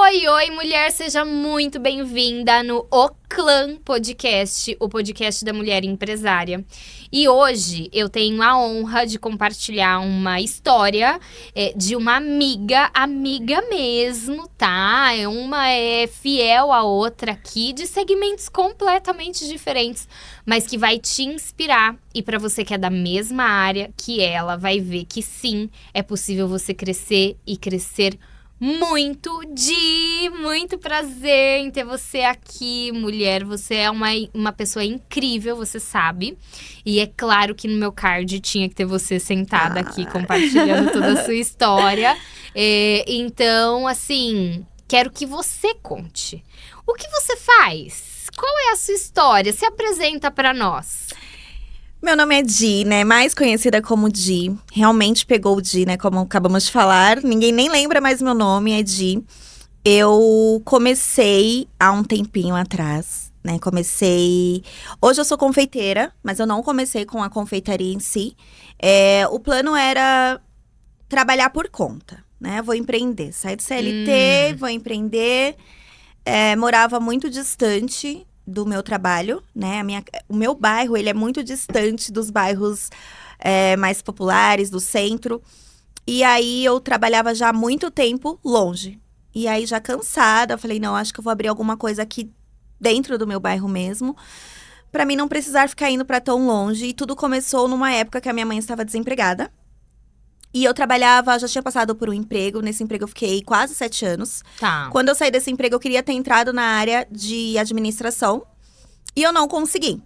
Oi, oi, mulher, seja muito bem-vinda no O Clã Podcast, o podcast da mulher empresária. E hoje eu tenho a honra de compartilhar uma história de uma amiga mesmo, tá? Uma é fiel à outra aqui, de segmentos completamente diferentes, mas que vai te inspirar. E para você que é da mesma área que ela, vai ver que sim, é possível você crescer e crescer muito. Muito prazer em ter você aqui, mulher. Você é uma pessoa incrível, você sabe. E é claro que no meu card tinha que ter você sentada aqui, compartilhando toda a sua história. Então, assim, quero que você conte. O que você faz? Qual é a sua história? Se apresenta pra nós. Meu nome é Di, né? Mais conhecida como Di. Realmente pegou o Di, né? Como acabamos de falar. Ninguém nem lembra mais meu nome, é Di. Eu comecei há um tempinho atrás, né? Hoje eu sou confeiteira, mas eu não comecei com a confeitaria em si. O plano era trabalhar por conta, né? Vou empreender. Sair do CLT, vou empreender. Morava muito distante do meu trabalho, né? O meu bairro, ele é muito distante dos bairros mais populares, do centro. E aí, eu trabalhava já há muito tempo longe. E aí, já cansada, eu falei, não, acho que eu vou abrir alguma coisa aqui dentro do meu bairro mesmo, pra mim não precisar ficar indo pra tão longe. E tudo começou numa época que a minha mãe estava desempregada. E eu trabalhava, já tinha passado por um emprego. Nesse emprego eu fiquei quase 7 anos. Tá. Quando eu saí desse emprego, eu queria ter entrado na área de administração. E eu não consegui.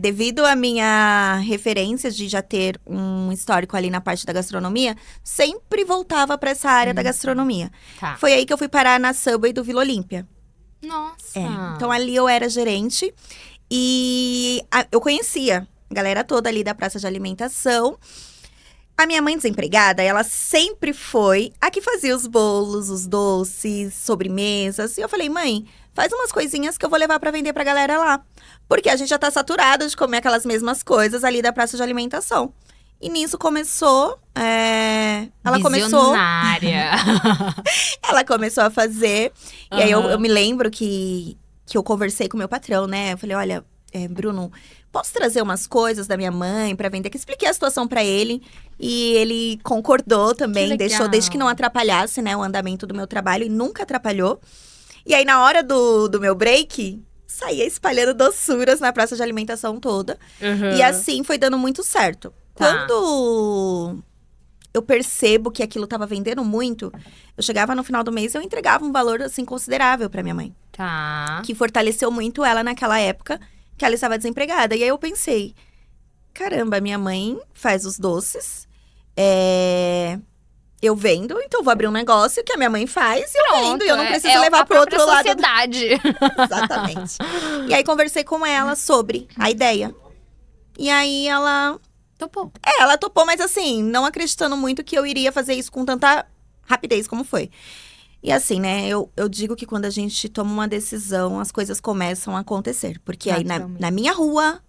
Devido à minha referência de já ter um histórico ali na parte da gastronomia, sempre voltava pra essa área da gastronomia. Tá. Foi aí que eu fui parar na Subway do Vila Olímpia. Nossa. Então ali eu era gerente. E eu conhecia a galera toda ali da praça de alimentação. A minha mãe desempregada, ela sempre foi a que fazia os bolos, os doces, sobremesas. E eu falei, mãe, faz umas coisinhas que eu vou levar pra vender pra galera lá. Porque a gente já tá saturado de comer aquelas mesmas coisas ali da praça de alimentação. E nisso começou, ela Visionária. ela começou a fazer. E aí eu me lembro que eu conversei com o meu patrão, né? Eu falei, olha, Bruno, posso trazer umas coisas da minha mãe pra vender? Que expliquei a situação pra ele. E ele concordou também, deixou desde que não atrapalhasse, né, o andamento do meu trabalho. E nunca atrapalhou. E aí, na hora do meu break, saía espalhando doçuras na praça de alimentação toda. E assim, foi dando muito certo. Tá. Quando eu percebo que aquilo tava vendendo muito, eu chegava no final do mês e eu entregava um valor, assim, considerável pra minha mãe. Tá. Que fortaleceu muito ela naquela época, que ela estava desempregada. E aí eu pensei, caramba, minha mãe faz os doces, eu vendo, então vou abrir um negócio que a minha mãe faz e eu vendo. E eu não preciso levar pro outro lado. Sociedade. Exatamente. E aí conversei com ela sobre a ideia. E aí ela Topou. ela topou, mas assim, não acreditando muito que eu iria fazer isso com tanta rapidez como foi. E assim, né, eu digo que quando a gente toma uma decisão, as coisas começam a acontecer. Porque aí na minha rua,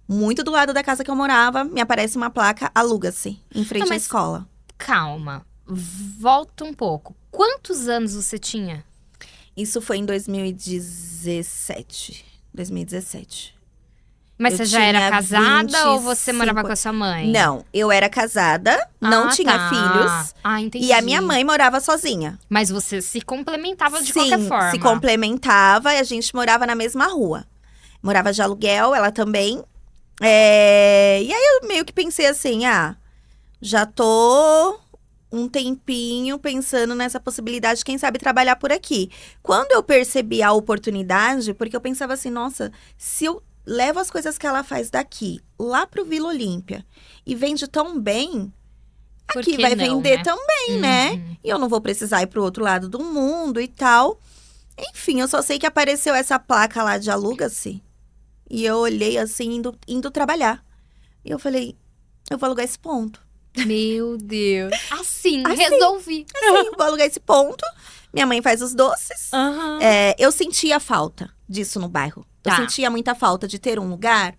muito do lado da casa que eu morava, me aparece uma placa, aluga-se, em frente à escola. Calma, volta um pouco. Quantos anos você tinha? Isso foi em 2017. 2017. Mas Eu você já era tinha casada ou você 25. morava com a sua mãe? Não, eu era casada, não tinha tá. filhos. Entendi. E a minha mãe morava sozinha. Mas você se complementava de Sim, qualquer forma. se complementava e a gente morava na mesma rua. Morava de aluguel, ela também. E aí eu meio que pensei assim, já tô um tempinho pensando nessa possibilidade de, quem sabe, trabalhar por aqui. Quando eu percebi a oportunidade, porque eu pensava assim, nossa, se eu levo as coisas que ela faz daqui, lá pro Vila Olímpia, e vende tão bem, aqui vai vender, né? Também, né? E eu não vou precisar ir pro outro lado do mundo e tal. Enfim, eu só sei que apareceu essa placa lá de aluga-se. E eu olhei assim, indo trabalhar. E eu falei, eu vou alugar esse ponto. Meu Deus. Assim, resolvi. Assim, vou alugar esse ponto. Minha mãe faz os doces. Eu sentia falta disso no bairro. Tá. Eu sentia muita falta de ter um lugar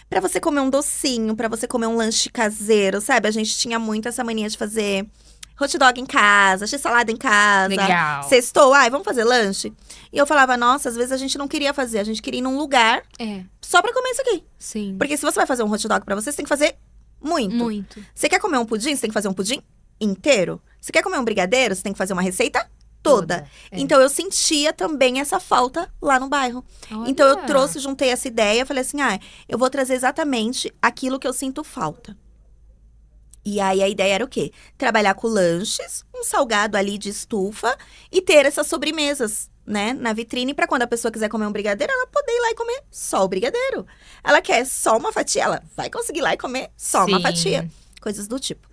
pra você comer um docinho, pra você comer um lanche caseiro, sabe? A gente tinha muito essa mania de fazer hot dog em casa, x-salada em casa. Legal. Sextou, vamos fazer lanche? E eu falava, nossa, às vezes a gente não queria fazer, a gente queria ir num lugar só pra comer isso aqui. Sim. Porque se você vai fazer um hot dog pra você tem que fazer muito. Muito. Você quer comer um pudim, você tem que fazer um pudim inteiro. Você quer comer um brigadeiro, você tem que fazer uma receita toda. Então eu sentia também essa falta lá no bairro. Olha. Então eu juntei essa ideia, falei assim, eu vou trazer exatamente aquilo que eu sinto falta. E aí a ideia era o quê? Trabalhar com lanches, um salgado ali de estufa e ter essas sobremesas, né, na vitrine, pra quando a pessoa quiser comer um brigadeiro, ela poder ir lá e comer só o brigadeiro. Ela quer só uma fatia, ela vai conseguir ir lá e comer só uma fatia. Coisas do tipo.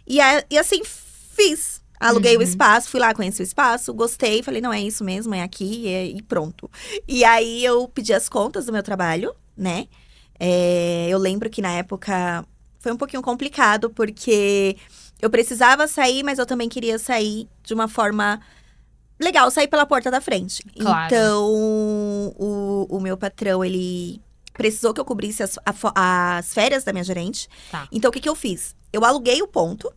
E assim, fiz. Aluguei o espaço, fui lá, conheci o espaço, gostei. Falei, não, é isso mesmo, é aqui, e pronto. E aí, eu pedi as contas do meu trabalho, né? Eu lembro que, na época, foi um pouquinho complicado. Porque eu precisava sair, mas eu também queria sair de uma forma legal. Sair pela porta da frente. Claro. Então, o meu patrão, ele precisou que eu cobrisse as férias da minha gerente. Tá. Então, o que eu fiz? Eu aluguei o ponto.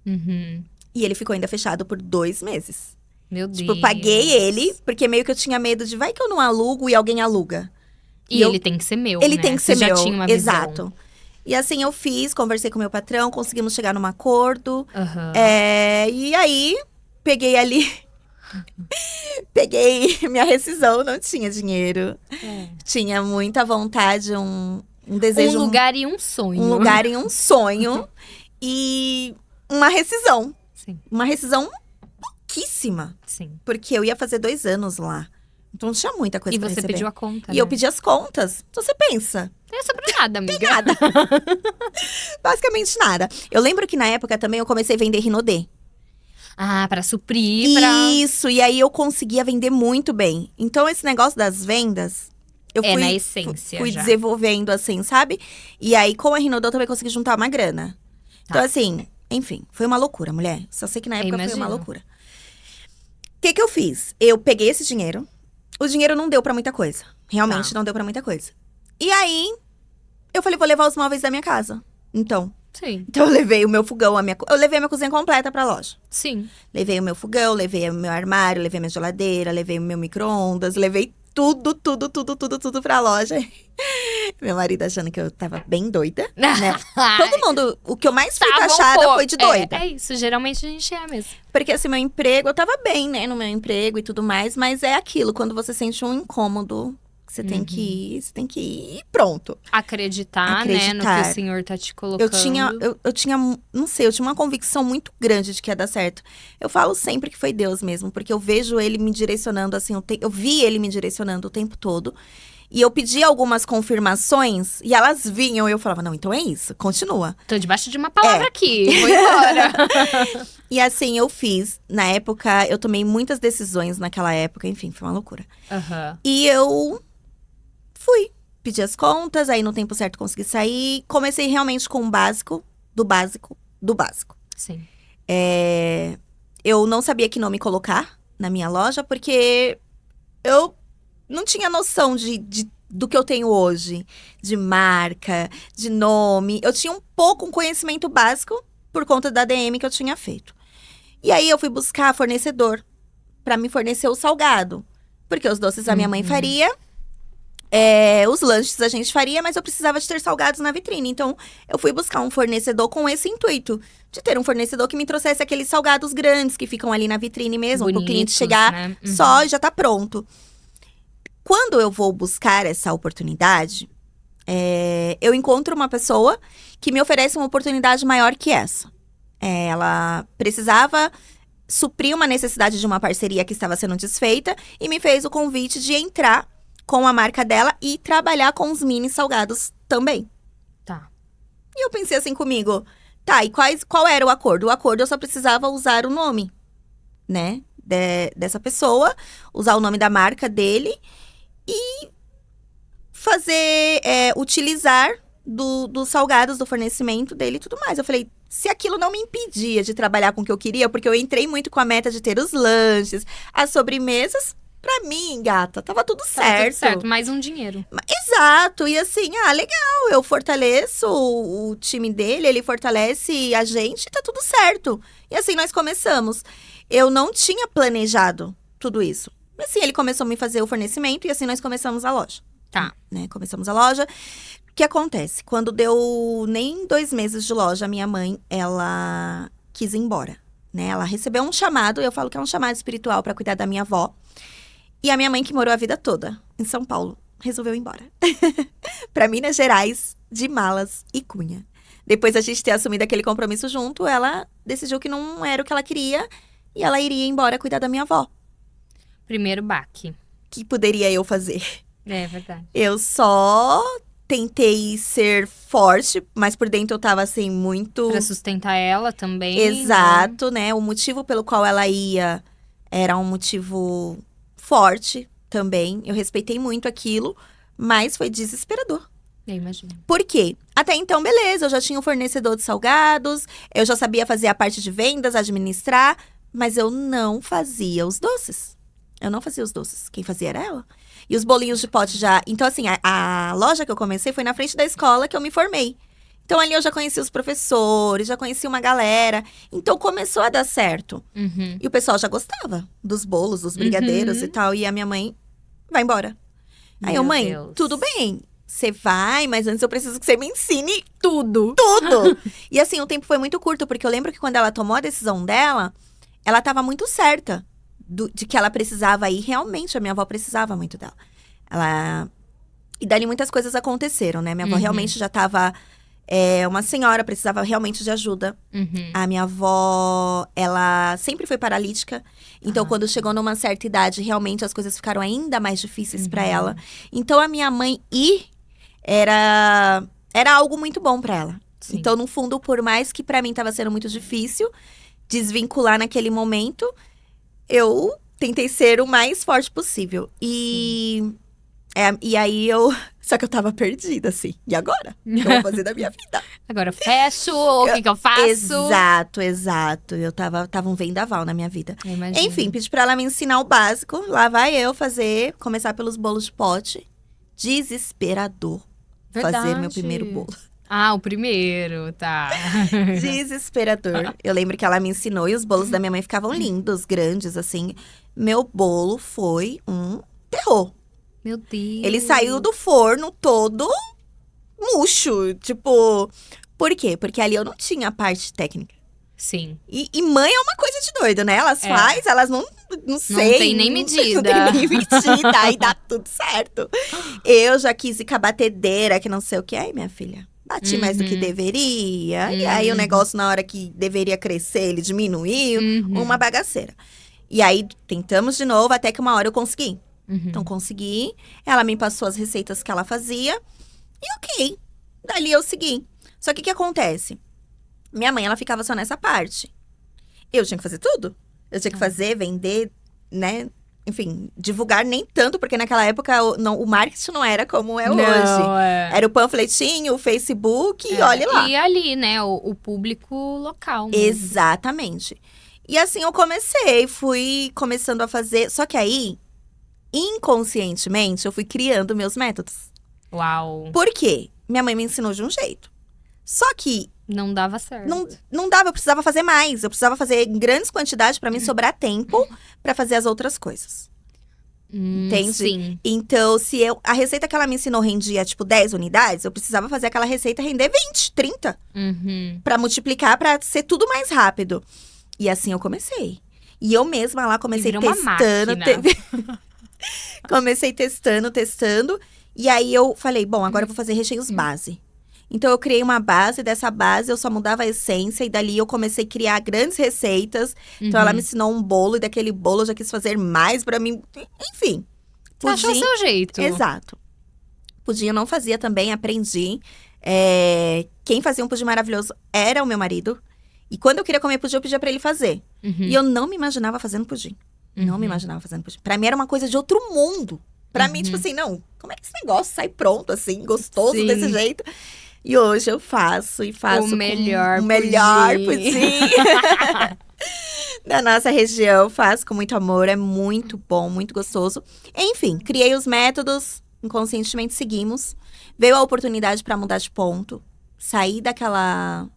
Uhum. E ele ficou ainda fechado por 2 meses. Meu Deus. Tipo, eu paguei ele, porque meio que eu tinha medo de… Vai que eu não alugo e alguém aluga. E ele tem que ser meu, Ele né? tem que ser Você meu, já tinha uma visão. exato. E assim eu fiz, conversei com o meu patrão, conseguimos chegar num acordo. Uhum. E aí, peguei ali… peguei minha rescisão, não tinha dinheiro. Tinha muita vontade, um desejo… Um lugar e um sonho. Um lugar e um sonho. E uma rescisão. Sim. Uma rescisão pouquíssima. Sim. Porque eu ia fazer 2 anos lá. Então não tinha muita coisa E pra você receber. pediu a conta, E eu pedi as contas. Então você pensa, Não é sobre nada, amiga. tem nada. Basicamente nada. Eu lembro que na época também eu comecei a vender Rinodê. Pra suprir, pra… Isso, e aí eu conseguia vender muito bem. Então esse negócio das vendas… Eu fui, na essência fui já. desenvolvendo assim, sabe? E aí com a Rinodê eu também consegui juntar uma grana. Então assim, enfim, foi uma loucura, mulher. Só sei que na época foi uma imagino. loucura. O que eu fiz? Eu peguei esse dinheiro. O dinheiro não deu pra muita coisa. Realmente não deu pra muita coisa. E aí, eu falei, vou levar os móveis da minha casa. Então Sim. eu levei o meu fogão, eu levei a minha cozinha completa pra loja. Sim. Levei o meu fogão, levei o meu armário, levei a minha geladeira, levei o meu micro-ondas, levei tudo pra loja. Meu marido achando que eu tava bem doida, né? Todo mundo, o que eu mais fui taxada foi de doida. É isso, geralmente a gente é mesmo. Porque assim, meu emprego, eu tava bem, né, no meu emprego e tudo mais, mas é aquilo, quando você sente um incômodo, você tem que ir, você tem que ir e pronto. Acreditar, né, no que o senhor tá te colocando. Eu tinha, não sei, eu tinha uma convicção muito grande de que ia dar certo. Eu falo sempre que foi Deus mesmo, porque eu vejo ele me direcionando, assim, eu vi ele me direcionando o tempo todo. E eu pedi algumas confirmações e elas vinham e eu falava, não, então é isso, continua. Tô debaixo de uma palavra aqui, vou embora. E assim, eu fiz. Na época, eu tomei muitas decisões naquela época, enfim, foi uma loucura. Uhum. E eu fui, pedi as contas, aí no tempo certo consegui sair. Comecei realmente com o básico, do básico, do básico. Sim. Eu não sabia que nome colocar na minha loja, porque eu não tinha noção do que eu tenho hoje. De marca, de nome. Eu tinha um conhecimento básico por conta da DM que eu tinha feito. E aí, eu fui buscar fornecedor pra me fornecer o salgado. Porque os doces a minha mãe faria, os lanches a gente faria, mas eu precisava de ter salgados na vitrine. Então, eu fui buscar um fornecedor com esse intuito. De ter um fornecedor que me trouxesse aqueles salgados grandes que ficam ali na vitrine mesmo. Pro cliente chegar só e já tá pronto. Quando eu vou buscar essa oportunidade, eu encontro uma pessoa que me oferece uma oportunidade maior que essa. Ela precisava suprir uma necessidade de uma parceria que estava sendo desfeita e me fez o convite de entrar com a marca dela e trabalhar com os mini salgados também. Tá. E eu pensei assim comigo, tá, e qual era o acordo? O acordo eu só precisava usar o nome, né, dessa pessoa, usar o nome da marca dele e fazer, utilizar dos salgados, do fornecimento dele e tudo mais. Eu falei, se aquilo não me impedia de trabalhar com o que eu queria, porque eu entrei muito com a meta de ter os lanches, as sobremesas, pra mim, gata, tava tudo Tá certo. tudo certo, mais um dinheiro. Exato, e assim, legal, eu fortaleço o time dele, ele fortalece a gente, tá tudo certo. E assim, nós começamos. Eu não tinha planejado tudo isso. Assim, ele começou a me fazer o fornecimento e assim nós começamos a loja. Tá. Né? Começamos a loja. O que acontece? Quando deu nem 2 meses de loja, a minha mãe, ela quis ir embora. Né? Ela recebeu um chamado, eu falo que é um chamado espiritual pra cuidar da minha avó. E a minha mãe, que morou a vida toda em São Paulo, resolveu ir embora. Pra Minas Gerais, de malas e cunha. Depois da gente ter assumido aquele compromisso junto, ela decidiu que não era o que ela queria. E ela iria embora cuidar da minha avó. Primeiro baque. O que poderia eu fazer? É verdade. Eu só tentei ser forte, mas por dentro eu tava assim, muito. Pra sustentar ela também. Exato, né? O motivo pelo qual ela ia era um motivo forte também. Eu respeitei muito aquilo, mas foi desesperador. Eu imagino. Por quê? Até então, beleza, eu já tinha um fornecedor de salgados, eu já sabia fazer a parte de vendas, administrar, mas eu não fazia os doces. Eu não fazia os doces. Quem fazia era ela. E os bolinhos de pote já. Então, assim, a loja que eu comecei foi na frente da escola que eu me formei. Então, ali eu já conheci os professores, já conheci uma galera. Então, começou a dar certo. Uhum. E o pessoal já gostava dos bolos, dos brigadeiros Uhum. e tal. E a minha mãe vai embora. Aí eu, Meu mãe, Deus. tudo bem. Você vai, mas antes eu preciso que você me ensine Tudo. tudo. E assim, o tempo foi muito curto, porque eu lembro que quando ela tomou a decisão dela, ela tava muito certa de que ela precisava ir. Realmente, a minha avó precisava muito dela. E dali muitas coisas aconteceram, né? Minha avó Uhum. realmente já tava uma senhora, precisava realmente de ajuda. Uhum. A minha avó, ela sempre foi paralítica. Então, quando chegou numa certa idade, realmente as coisas ficaram ainda mais difíceis pra ela. Então, a minha mãe ir era algo muito bom pra ela. Sim. Então, no fundo, por mais que pra mim tava sendo muito difícil desvincular naquele momento, eu tentei ser o mais forte possível. E aí eu. Só que eu tava perdida, assim. E agora? O que eu vou fazer da minha vida? Agora eu fecho, ou o que eu faço? Exato. Eu tava um vendaval na minha vida. Eu imagino. Enfim, pedi pra ela me ensinar o básico. Lá vai eu começar pelos bolos de pote. Desesperador. Fazer Verdade. meu primeiro bolo. Ah, o primeiro, tá. Desesperador. Eu lembro que ela me ensinou e os bolos da minha mãe ficavam lindos, grandes, assim. Meu bolo foi um terror. Meu Deus. Ele saiu do forno todo murcho. Tipo, por quê? Porque ali eu não tinha a parte técnica. Sim. E mãe é uma coisa de doido, né? Elas faz, elas não sei. tem nem medida. Não tem nem medida, aí dá tudo certo. Eu já quis ir com a batedeira, que não sei o que. Aí, minha filha, bati mais do que deveria. E aí, o negócio, na hora que deveria crescer, ele diminuiu. Uma bagaceira. E aí, tentamos de novo, até que uma hora eu consegui. Então, consegui. Ela me passou as receitas que ela fazia. E ok. Dali, eu segui. Só que o que acontece? Minha mãe, ela ficava só nessa parte. Eu tinha que fazer tudo. Eu tinha que fazer, vender, né? Enfim, divulgar nem tanto, porque naquela época o marketing não era como é hoje. Era o panfletinho, o Facebook, e olhe lá. E ali, né, o público local mesmo. Exatamente. E assim eu comecei, fui começando a fazer. Só que aí, inconscientemente, eu fui criando meus métodos. Uau. Por quê? Minha mãe me ensinou de um jeito. Só que Não dava certo. não dava, eu precisava fazer mais. Eu precisava fazer em grandes quantidades pra mim sobrar tempo pra fazer as outras coisas. Entende? Sim. Então, se a receita que ela me ensinou rendia, tipo, 10 unidades, eu precisava fazer aquela receita render 20, 30. Pra multiplicar, pra ser tudo mais rápido. E assim eu comecei. E eu mesma lá comecei virou uma testando. máquina. Comecei testando. E aí eu falei, bom, agora eu vou fazer recheios base. Então, eu criei uma base, dessa base eu só mudava a essência. E dali eu comecei a criar grandes receitas. Então, ela me ensinou um bolo. E daquele bolo eu já quis fazer mais pra mim. Enfim. Você achou o seu jeito. Exato. Pudim eu não fazia também, aprendi. Quem fazia um pudim maravilhoso era o meu marido. E quando eu queria comer pudim, eu pedia pra ele fazer. E eu não me imaginava fazendo pudim. Não me imaginava fazendo pudim. Pra mim, era uma coisa de outro mundo. Pra mim, tipo assim, não. Como é que esse negócio sai pronto, assim, gostoso desse jeito? E hoje eu faço o melhor pudim. da nossa região. Faço com muito amor, é muito bom, muito gostoso. Enfim, criei os métodos, inconscientemente seguimos. Veio a oportunidade para mudar de ponto. Saí daquela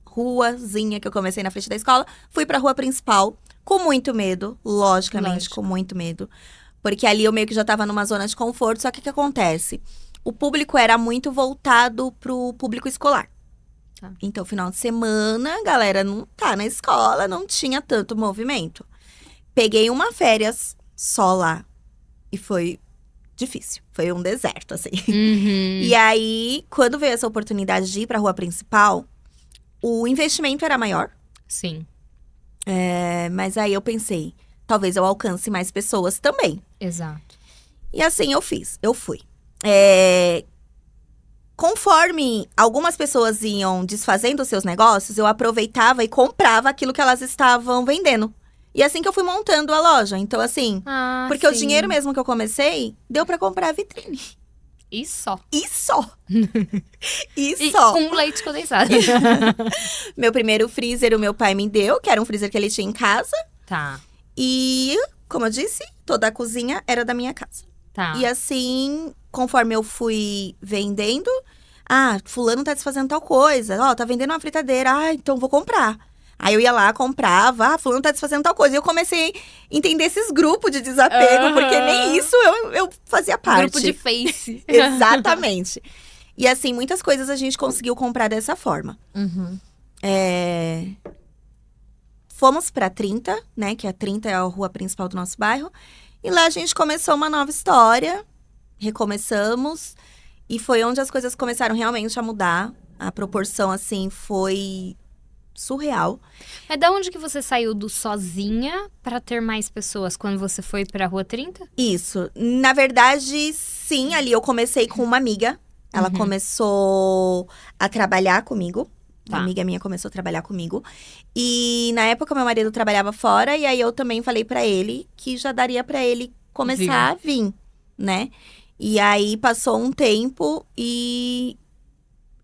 ruazinha que eu comecei na frente da escola, fui pra rua principal, com muito medo, logicamente, Lógico. com muito medo. Porque ali eu meio que já tava numa zona de conforto, só que o que acontece? O público era muito voltado pro público escolar. Tá. Então, final de semana, a galera não tá na escola, não tinha tanto movimento. Peguei uma férias só lá. E foi difícil. Foi um deserto, assim. Uhum. E aí, quando veio essa oportunidade de ir pra rua principal, o investimento era maior. Sim, Mas aí eu pensei, talvez eu alcance mais pessoas também. exato. E assim eu fui. Conforme algumas pessoas iam desfazendo os seus negócios, eu aproveitava e comprava aquilo que elas estavam vendendo. E assim que eu fui montando a loja. Então, assim, Ah, porque o sim. dinheiro mesmo que eu comecei, deu pra comprar a vitrine. E só. E só. E E só. com leite condensado. Meu primeiro freezer, o meu pai me deu, que era um freezer que ele tinha em casa. Tá, E, como eu disse, toda a cozinha era da minha casa. tá. E assim, conforme eu fui vendendo, fulano tá desfazendo tal coisa. Ó, tá vendendo uma fritadeira. Então vou comprar. Aí eu ia lá, comprava. Fulano tá desfazendo tal coisa. E eu comecei a entender esses grupos de desapego, Aham. porque nem isso eu fazia parte. Grupo de Face. Exatamente. E assim, muitas coisas a gente conseguiu comprar dessa forma. Uhum. Fomos pra 30, né? Que a 30 é a rua principal do nosso bairro. E lá a gente começou uma nova história. Recomeçamos. E foi onde as coisas começaram realmente a mudar. A proporção, assim, foi surreal. Mas da onde que você saiu do sozinha pra ter mais pessoas quando você foi pra Rua 30? Isso. Na verdade, sim, ali eu comecei com uma amiga. Ela Uhum. começou a trabalhar comigo. Tá. Uma amiga minha começou a trabalhar comigo. E na época, meu marido trabalhava fora. E aí, eu também falei pra ele que já daria pra ele começar a vir, né? E aí, passou um tempo e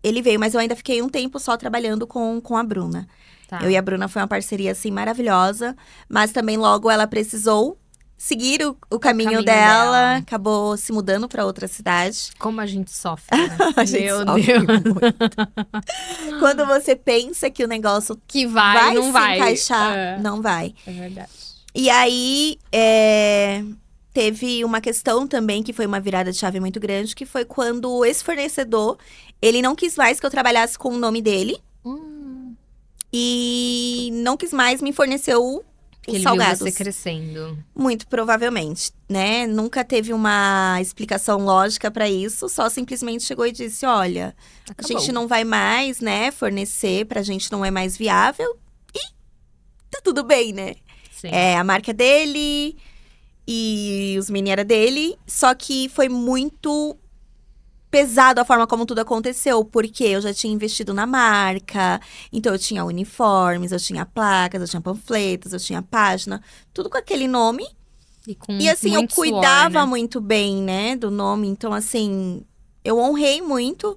ele veio. Mas eu ainda fiquei um tempo só trabalhando com a Bruna. Tá. Eu e a Bruna foi uma parceria, assim, maravilhosa. Mas também, logo, ela precisou seguir o caminho caminho dela. dela. Acabou se mudando pra outra cidade. Como a gente sofre, né? A gente Meu sofre Deus. muito. Quando você pensa que o negócio Que vai, não se vai. encaixar, É, não vai. é verdade. E aí, teve uma questão também que foi uma virada de chave muito grande, que foi quando esse fornecedor, ele não quis mais que eu trabalhasse com o nome dele e não quis mais me fornecer Que os ele salgados. viu você crescendo. Muito provavelmente, né? Nunca teve uma explicação lógica pra isso, só simplesmente chegou e disse, olha, Acabou. a gente não vai mais, né, fornecer, pra gente não é mais viável e tá tudo bem, né? Sim. A marca dele e os mini era dele, só que foi muito pesado a forma como tudo aconteceu, porque eu já tinha investido na marca, então eu tinha uniformes, eu tinha placas, eu tinha panfletos, eu tinha página, tudo com aquele nome. E assim, eu muito suor, cuidava né? muito bem, né, do nome, então assim, eu honrei muito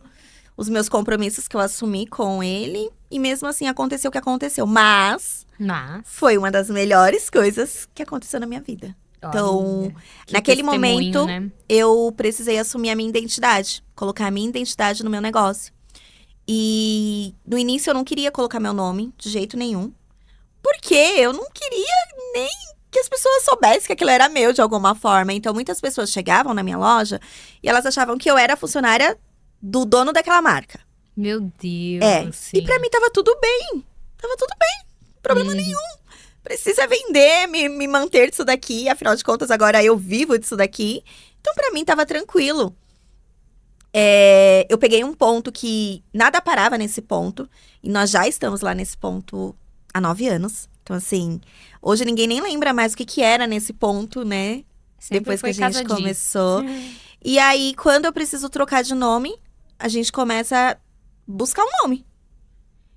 os meus compromissos que eu assumi com ele, e mesmo assim aconteceu o que aconteceu, mas Mas, foi uma das melhores coisas que aconteceu na minha vida. Então, olha, que naquele testemunho, momento, né? eu precisei assumir a minha identidade. Colocar a minha identidade no meu negócio. E no início eu não queria colocar meu nome, de jeito nenhum. Porque eu não queria nem que as pessoas soubessem que aquilo era meu de alguma forma. Então, muitas pessoas chegavam na minha loja e elas achavam que eu era funcionária do dono daquela marca. Meu Deus, sim. E pra mim tava tudo bem. Tava tudo bem. Problema nenhum. Precisa vender, me manter disso daqui. Afinal de contas, agora eu vivo disso daqui. Então, pra mim, tava tranquilo. Eu peguei um ponto que nada parava nesse ponto. E nós já estamos lá nesse ponto há 9 anos. Então, assim, hoje ninguém nem lembra mais o que era nesse ponto, né? Sempre Depois que foi a gente casa de. começou. E aí, quando eu preciso trocar de nome, a gente começa a buscar um nome.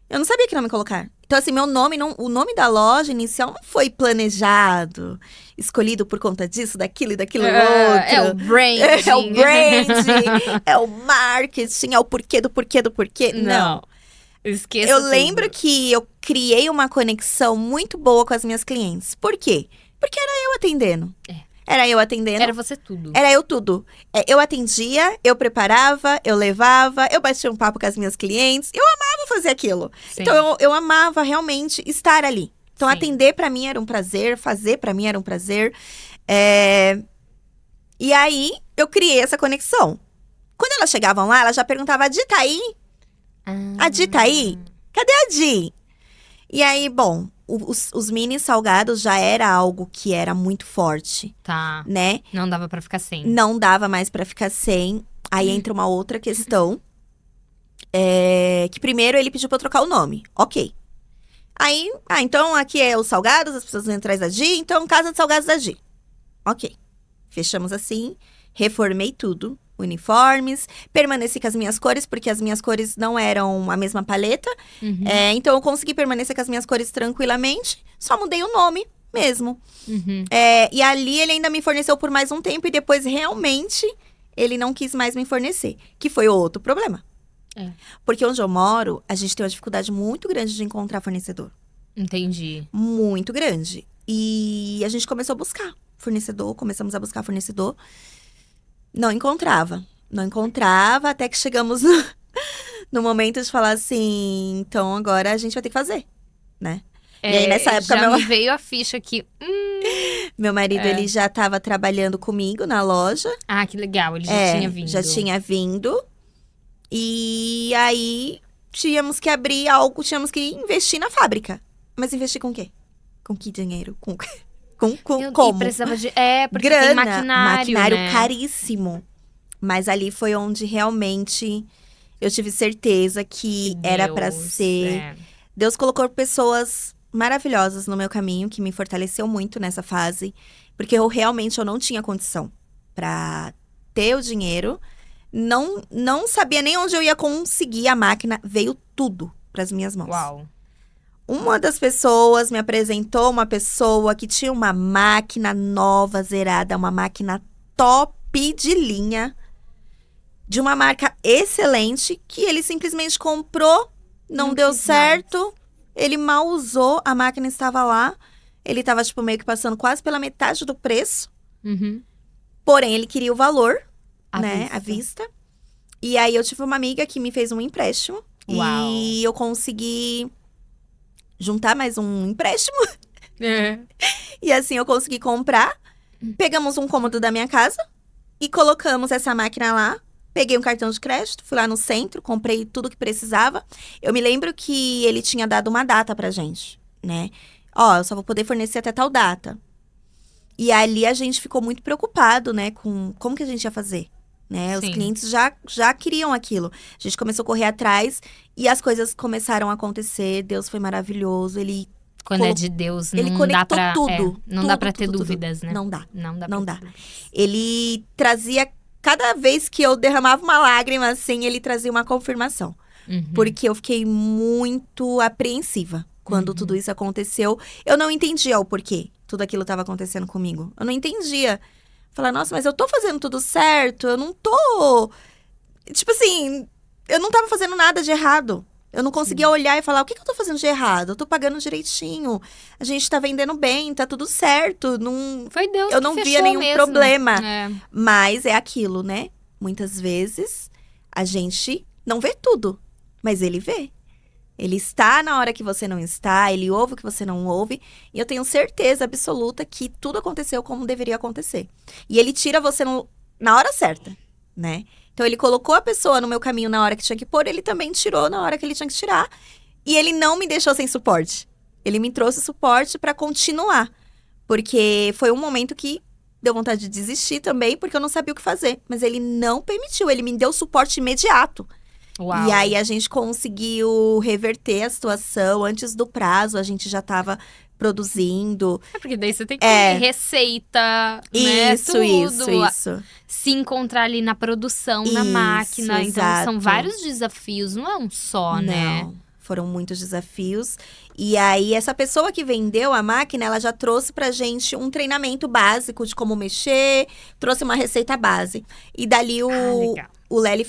Eu não sabia que nome colocar. Então, assim, meu nome, o nome da loja inicial não foi planejado, escolhido por conta disso, daquilo e daquilo outro. É o branding. É o branding, é o marketing, é o porquê do porquê do porquê. Não. Esqueça Eu tudo. lembro que eu criei uma conexão muito boa com as minhas clientes. Por quê? Porque era eu atendendo. Era eu atendendo. Era você tudo. Era eu tudo. Eu atendia, eu preparava, eu levava, eu batia um papo com as minhas clientes. Eu amava fazer aquilo. Sim. Então, eu amava realmente estar ali. Então, Sim. atender pra mim era um prazer, fazer pra mim era um prazer. E aí, eu criei essa conexão. Quando elas chegavam lá, elas já perguntavam, a Di tá aí? A Di tá aí? Cadê a Di? E aí, bom, os mini salgados já era algo que era muito forte, Tá. né? Não dava pra ficar sem. Não dava mais pra ficar sem. Aí entra uma outra questão. Que primeiro ele pediu pra eu trocar o nome. Ok. Aí, então aqui é os salgados, as pessoas vão atrás da Di, então Casa de Salgados da Di. Ok. Fechamos assim, reformei tudo. Uniformes, permaneci com as minhas cores, porque as minhas cores não eram a mesma paleta. Uhum. Então eu consegui permanecer com as minhas cores tranquilamente. Só mudei o nome mesmo. Uhum. E ali ele ainda me forneceu por mais um tempo e depois realmente ele não quis mais me fornecer. Que foi outro problema. Porque onde eu moro, a gente tem uma dificuldade muito grande de encontrar fornecedor. Entendi. Muito grande. E a gente começou a buscar fornecedor, começamos a buscar fornecedor. Não encontrava. Não encontrava, até que chegamos no momento de falar assim, então agora a gente vai ter que fazer, né? E aí, nessa época, já me veio a ficha aqui. meu marido, ele já estava trabalhando comigo na loja. Ah, que legal, ele já tinha vindo. Já tinha vindo. E aí, tínhamos que abrir algo, tínhamos que investir na fábrica. Mas investir com o quê? Com que dinheiro? Com como? E precisava de... porque grana, tem maquinário, né? caríssimo. Mas ali foi onde realmente eu tive certeza que era pra ser. Deus colocou pessoas maravilhosas no meu caminho, que me fortaleceu muito nessa fase. Porque eu não tinha condição pra ter o dinheiro. Não sabia nem onde eu ia conseguir a máquina. Veio tudo pras minhas mãos. Uau. Uma das pessoas me apresentou uma pessoa que tinha uma máquina nova, zerada, uma máquina top de linha, de uma marca excelente, que ele simplesmente comprou, não deu certo, ele mal usou, a máquina estava lá, ele estava tipo meio que passando quase pela metade do preço, porém ele queria o valor, à vista. E aí eu tive uma amiga que me fez um empréstimo. Uau. E eu consegui juntar mais um empréstimo. E assim eu consegui comprar. Pegamos um cômodo da minha casa e colocamos essa máquina lá. Peguei um cartão de crédito, fui lá no centro, comprei tudo que precisava. Eu me lembro que ele tinha dado uma data pra gente, né? Eu só vou poder fornecer até tal data. E ali a gente ficou muito preocupado, né? Com como que a gente ia fazer, né? Os clientes já queriam aquilo. A gente começou a correr atrás e as coisas começaram a acontecer. Deus foi maravilhoso, Quando é de Deus, ele não dá conectou pra... tudo. Não dá pra ter dúvidas, né? Não dá. Não dá. Ele trazia... Cada vez que eu derramava uma lágrima, assim, ele trazia uma confirmação. Porque eu fiquei muito apreensiva quando tudo isso aconteceu. Eu não entendia o porquê tudo aquilo estava acontecendo comigo. Eu não entendia. Falar, nossa, mas eu tô fazendo tudo certo. Eu não tô... Tipo assim, eu não tava fazendo nada de errado. Eu não conseguia olhar e falar, o que eu tô fazendo de errado? Eu tô pagando direitinho. A gente tá vendendo bem, tá tudo certo. Não... Foi Deus Eu não que via fechou nenhum mesmo. problema. Mas é aquilo, né? Muitas vezes, a gente não vê tudo. Mas ele vê. Ele está na hora que você não está. Ele ouve o que você não ouve. E eu tenho certeza absoluta que tudo aconteceu como deveria acontecer. E ele tira você na hora certa, né? Então, ele colocou a pessoa no meu caminho na hora que tinha que pôr, ele também tirou na hora que ele tinha que tirar. E ele não me deixou sem suporte. Ele me trouxe suporte pra continuar. Porque foi um momento que deu vontade de desistir também, porque eu não sabia o que fazer. Mas ele não permitiu, ele me deu suporte imediato. Uau. E aí, a gente conseguiu reverter a situação. Antes do prazo, a gente já tava produzindo. Porque daí você tem que ter receita, né? Isso, tudo. isso. Se encontrar ali na produção, na máquina. Então, são vários desafios, não é um só, né? Não, foram muitos desafios. E aí, essa pessoa que vendeu a máquina, ela já trouxe pra gente um treinamento básico de como mexer. Trouxe uma receita base. E dali, o Lely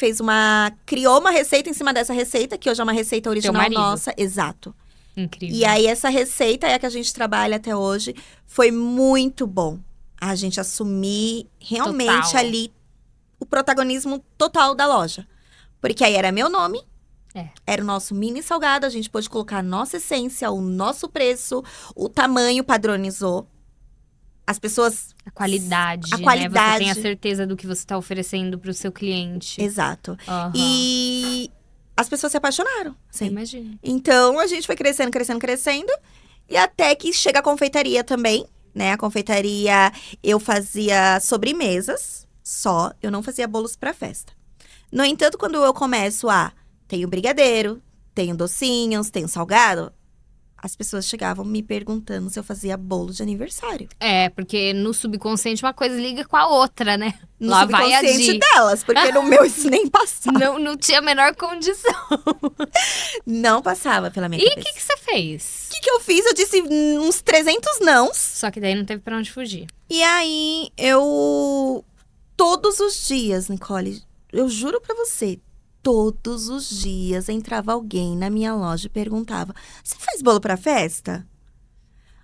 criou uma receita em cima dessa receita, que hoje é uma receita original marido. nossa. Exato. Incrível. E aí, essa receita é a que a gente trabalha até hoje. Foi muito bom a gente assumir realmente Total. ali o protagonismo total da loja. Porque aí era meu nome, era o nosso mini salgado, a gente pôde colocar a nossa essência, o nosso preço, o tamanho padronizou. As pessoas… A qualidade, A né? qualidade. Você tem a certeza do que você tá oferecendo pro seu cliente. Exato. Aham. E as pessoas se apaixonaram. Eu Sim. imagino. Então, a gente foi crescendo. E até que chega a confeitaria também, né? A confeitaria, eu fazia sobremesas só. Eu não fazia bolos pra festa. No entanto, quando eu começo tenho brigadeiro, tenho docinhos, tenho salgado… As pessoas chegavam me perguntando se eu fazia bolo de aniversário. Porque no subconsciente uma coisa liga com a outra, né? No Lá vai a subconsciente Di. delas, porque no meu isso nem passava. Não tinha a menor condição. Não passava pela minha E o cabeça. que você fez? O que eu fiz? Eu disse uns 300 nãos. Só que daí não teve pra onde fugir. E aí, todos os dias, Nicole, eu juro pra você, todos os dias entrava alguém na minha loja e perguntava: você faz bolo pra festa?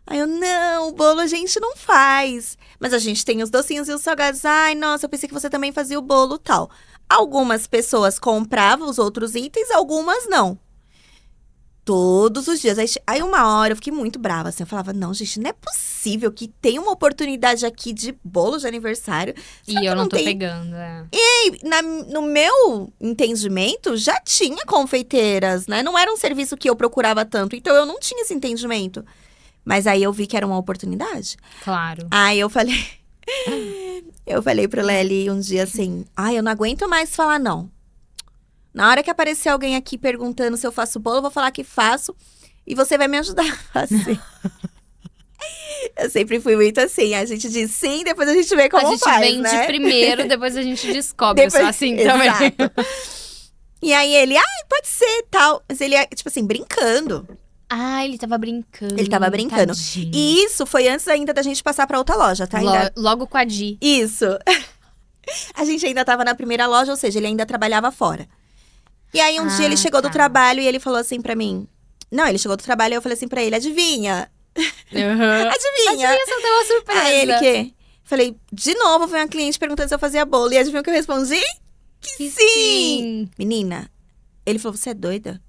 Aí eu, não, o bolo a gente não faz. Mas a gente tem os docinhos e os salgados. Ai, nossa, eu pensei que você também fazia o bolo tal. Algumas pessoas compravam os outros itens, algumas não. Todos os dias. Aí uma hora eu fiquei muito brava, assim. Eu falava, não, gente, não é possível que tenha uma oportunidade aqui de bolo de aniversário. Será E que eu não tô tem? pegando, No meu entendimento, já tinha confeiteiras, né? Não era um serviço que eu procurava tanto. Então, eu não tinha esse entendimento. Mas aí, eu vi que era uma oportunidade. Claro. Aí, eu falei… eu falei pro Lely um dia assim… Ai, eu não aguento mais falar não. Na hora que aparecer alguém aqui perguntando se eu faço bolo, eu vou falar que faço. E você vai me ajudar a fazer. Eu sempre fui muito assim. A gente diz sim, depois a gente vê como faz, A gente vende né? primeiro, depois a gente descobre. Eu sou assim também. Exato. E aí ele, pode ser, tal. Mas ele, tipo assim, brincando. Ele tava brincando. Ele tava brincando. Tadinho. E isso foi antes ainda da gente passar pra outra loja, tá? Logo com a Di. Isso. A gente ainda tava na primeira loja, ou seja, ele ainda trabalhava fora. E aí, um dia ele chegou do trabalho e ele falou assim pra mim… Não, ele chegou do trabalho e eu falei assim pra ele, adivinha? Uhum. Adivinha? Adivinha se eu tenho uma surpresa. Aí ele, quê? Falei, de novo, veio uma cliente perguntando se eu fazia bolo. E adivinha o que eu respondi? Que sim! Menina, ele falou, você é doida?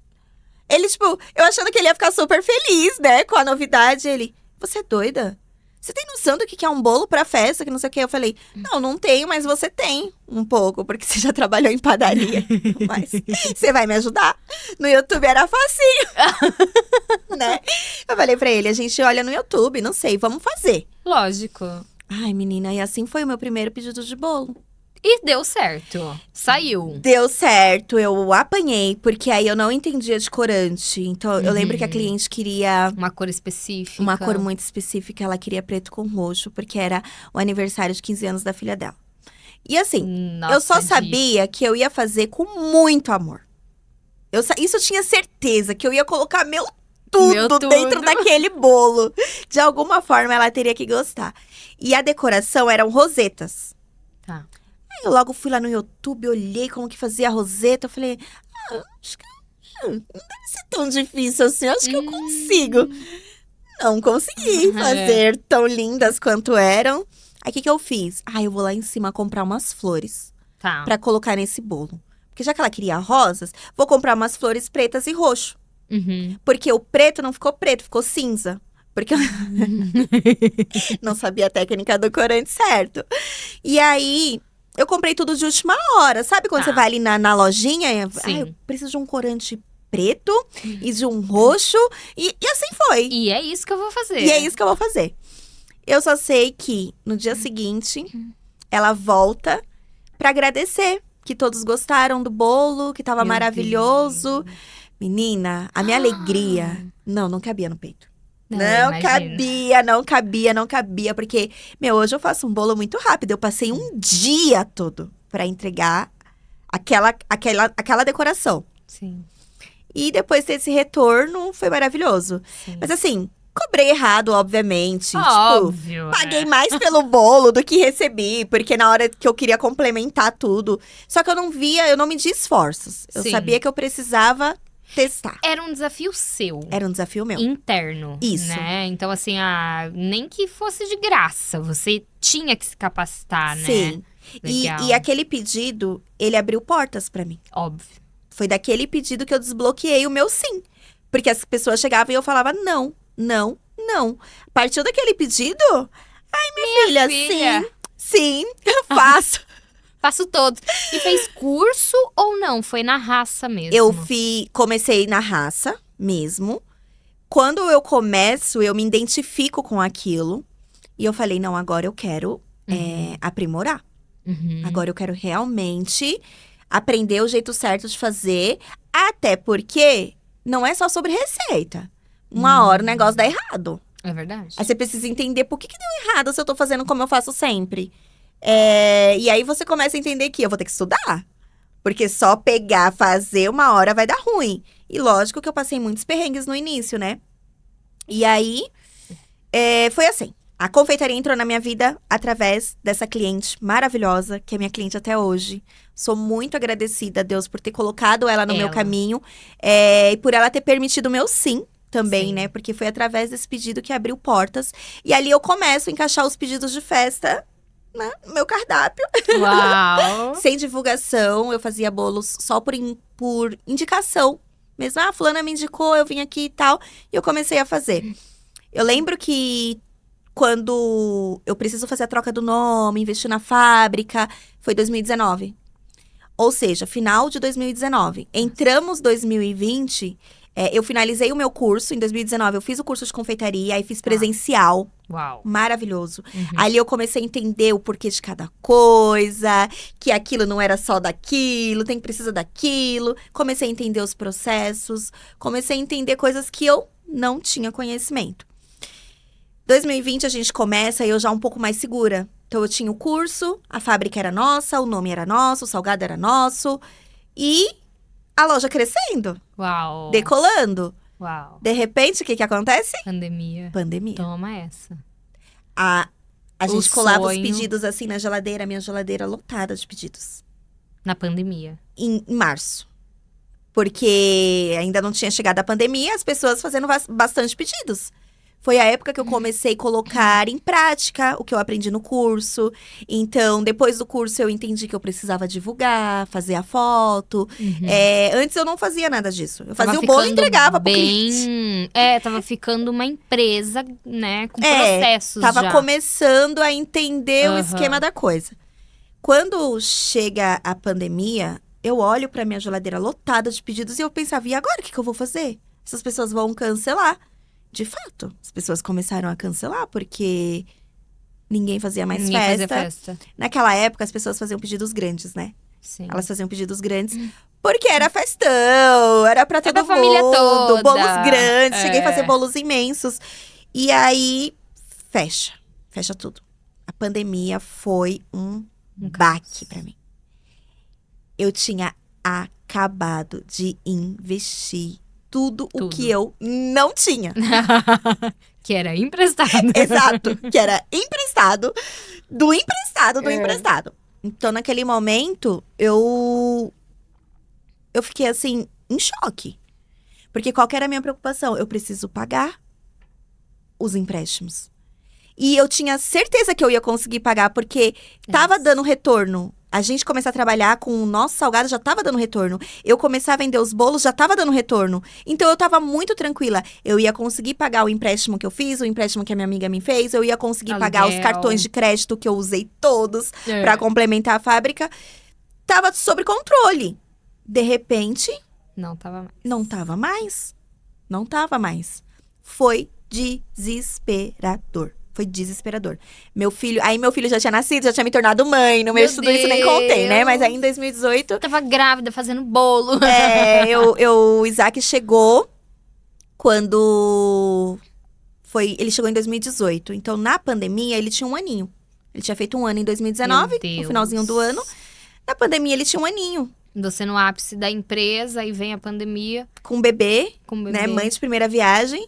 Ele, tipo, eu achando que ele ia ficar super feliz, né, com a novidade. Ele, você é doida? Você tem noção do que é um bolo pra festa, que não sei o quê? Eu falei, não tenho, mas você tem um pouco, porque você já trabalhou em padaria. Mas você vai me ajudar? No YouTube era facinho, né? Eu falei pra ele, a gente olha no YouTube, não sei, vamos fazer. Lógico. Ai, menina, e assim foi o meu primeiro pedido de bolo. E deu certo. Saiu. Deu certo, eu apanhei, porque aí eu não entendia de corante. Então, eu lembro que a cliente queria Uma cor específica. uma cor muito específica, ela queria preto com roxo, porque era o aniversário de 15 anos da filha dela. E assim, Nossa, eu só Di. sabia que eu ia fazer com muito amor. Isso eu tinha certeza, que eu ia colocar meu tudo dentro daquele bolo. De alguma forma, ela teria que gostar. E a decoração eram rosetas. Tá. Aí eu logo fui lá no YouTube, olhei como que fazia a roseta. Eu falei, acho que não deve ser tão difícil assim, acho que eu consigo. Não consegui fazer tão lindas quanto eram. Aí o que eu fiz? Eu vou lá em cima comprar umas flores Tá. pra colocar nesse bolo. Porque já que ela queria rosas, vou comprar umas flores pretas e roxo. Uhum. Porque o preto não ficou preto, ficou cinza. Porque eu não sabia a técnica do corante certo. E aí, eu comprei tudo de última hora. Sabe quando você vai ali na lojinha? Sim. Eu preciso de um corante preto e de um roxo. E assim foi. E é isso que eu vou fazer. E é isso que eu vou fazer. Eu só sei que no dia seguinte, ela volta pra agradecer. Que todos gostaram do bolo, que tava Meu maravilhoso. Menina, a minha alegria… Não cabia no peito. Não, Não imagina. cabia. Porque, hoje eu faço um bolo muito rápido. Eu passei um dia todo pra entregar aquela decoração. Sim. E depois desse retorno, foi maravilhoso. Sim. Mas assim, Cobrei errado, obviamente. Tipo, Óbvio. paguei mais pelo bolo do que recebi, porque na hora que eu queria complementar tudo. Só que eu não media esforços. Eu Sim. sabia que eu precisava testar. Era um desafio seu. Era um desafio meu. Interno. Isso. Né? Então, assim, nem que fosse de graça. Você tinha que se capacitar, né? Sim. Legal. E aquele pedido, ele abriu portas pra mim. Óbvio. Foi daquele pedido que eu desbloqueei o meu sim. Porque as pessoas chegavam e eu falava não, não, não. Partiu daquele pedido? Ai, minha filha, sim, eu faço. Faço todos. E fez curso ou não? Foi na raça mesmo? Comecei na raça mesmo. Quando eu começo, eu me identifico com aquilo. E eu falei, não, agora eu quero aprimorar. Uhum. Agora eu quero realmente aprender o jeito certo de fazer. Até porque não é só sobre receita. Uma hora o negócio dá errado. É verdade. Aí você precisa entender por que deu errado se eu tô fazendo como eu faço sempre. E aí você começa a entender que eu vou ter que estudar. Porque só pegar, fazer uma hora vai dar ruim. E lógico que eu passei muitos perrengues no início, né? E aí, foi assim. A confeitaria entrou na minha vida através dessa cliente maravilhosa, que é minha cliente até hoje. Sou muito agradecida a Deus por ter colocado ela no meu caminho. E por ela ter permitido o meu sim também, Sim. né? Porque foi através desse pedido que abriu portas. E ali eu começo a encaixar os pedidos de festa, né, no meu cardápio. Uau! Sem divulgação, eu fazia bolos só por indicação. Mesmo, fulana me indicou, eu vim aqui e tal. E eu comecei a fazer. Eu lembro que quando eu preciso fazer a troca do nome, investir na fábrica, foi 2019. Ou seja, final de 2019. Entramos 2020, eu finalizei o meu curso. Em 2019, eu fiz o curso de confeitaria, aí fiz presencial. Uau! Maravilhoso. Uhum. Ali eu comecei a entender o porquê de cada coisa, que aquilo não era só daquilo, precisa daquilo. Comecei a entender os processos, comecei a entender coisas que eu não tinha conhecimento. 2020 a gente começa e eu já um pouco mais segura. Então eu tinha o curso, a fábrica era nossa, o nome era nosso, o salgado era nosso. E a loja crescendo, Uau! decolando. Uau! De repente, o que acontece? Pandemia. Pandemia. Toma essa. A gente colava os sonho. pedidos assim na geladeira, minha geladeira lotada de pedidos. Na pandemia. Em março. Porque ainda não tinha chegado a pandemia, as pessoas fazendo bastante pedidos. Foi a época que eu comecei a colocar em prática o que eu aprendi no curso. Então, depois do curso, eu entendi que eu precisava divulgar, fazer a foto. Uhum. Antes, eu não fazia nada disso. Eu Tava fazia o bolo e ficando entregava pro cliente. Tava ficando uma empresa, né, com processos Tava já. começando a entender o Aham. esquema da coisa. Quando chega a pandemia, eu olho pra minha geladeira lotada de pedidos e eu pensava, e agora o que eu vou fazer? Essas pessoas vão cancelar. De fato, as pessoas começaram a cancelar porque ninguém fazia mais Ninguém festa. fazia festa. Naquela época, as pessoas faziam pedidos grandes, né? Sim. Elas faziam pedidos grandes porque era festão, era pra todo da família mundo, toda. bolos grandes. Cheguei a É. fazer bolos imensos. E aí, fecha tudo. A pandemia foi um baque pra mim. Eu tinha acabado de investir tudo o que eu não tinha. Que era emprestado. Exato, que era emprestado, do emprestado. Então, naquele momento, eu fiquei, assim, em choque. Porque qual que era a minha preocupação? Eu preciso pagar os empréstimos. E eu tinha certeza que eu ia conseguir pagar, porque tava dando retorno. A gente começar a trabalhar com o nosso salgado já tava dando retorno. Eu começar a vender os bolos já tava dando retorno. Então eu tava muito tranquila. Eu ia conseguir pagar o empréstimo que eu fiz, o empréstimo que a minha amiga me fez. Eu ia conseguir pagar os cartões de crédito que eu usei todos pra complementar a fábrica. Tava sob controle. De repente, não tava mais. Não tava mais. Foi desesperador. Foi desesperador. Meu filho já tinha nascido, já tinha me tornado mãe. No meio de tudo isso nem contei, né? Mas aí em 2018… Eu tava grávida, fazendo bolo. O Isaac chegou quando… Ele chegou em 2018. Então, na pandemia, ele tinha 1 aninho. Ele tinha feito 1 ano em 2019, no finalzinho do ano. Na pandemia, ele tinha 1 aninho. Você no ápice da empresa, aí vem a pandemia. Com bebê, né? Mãe de primeira viagem.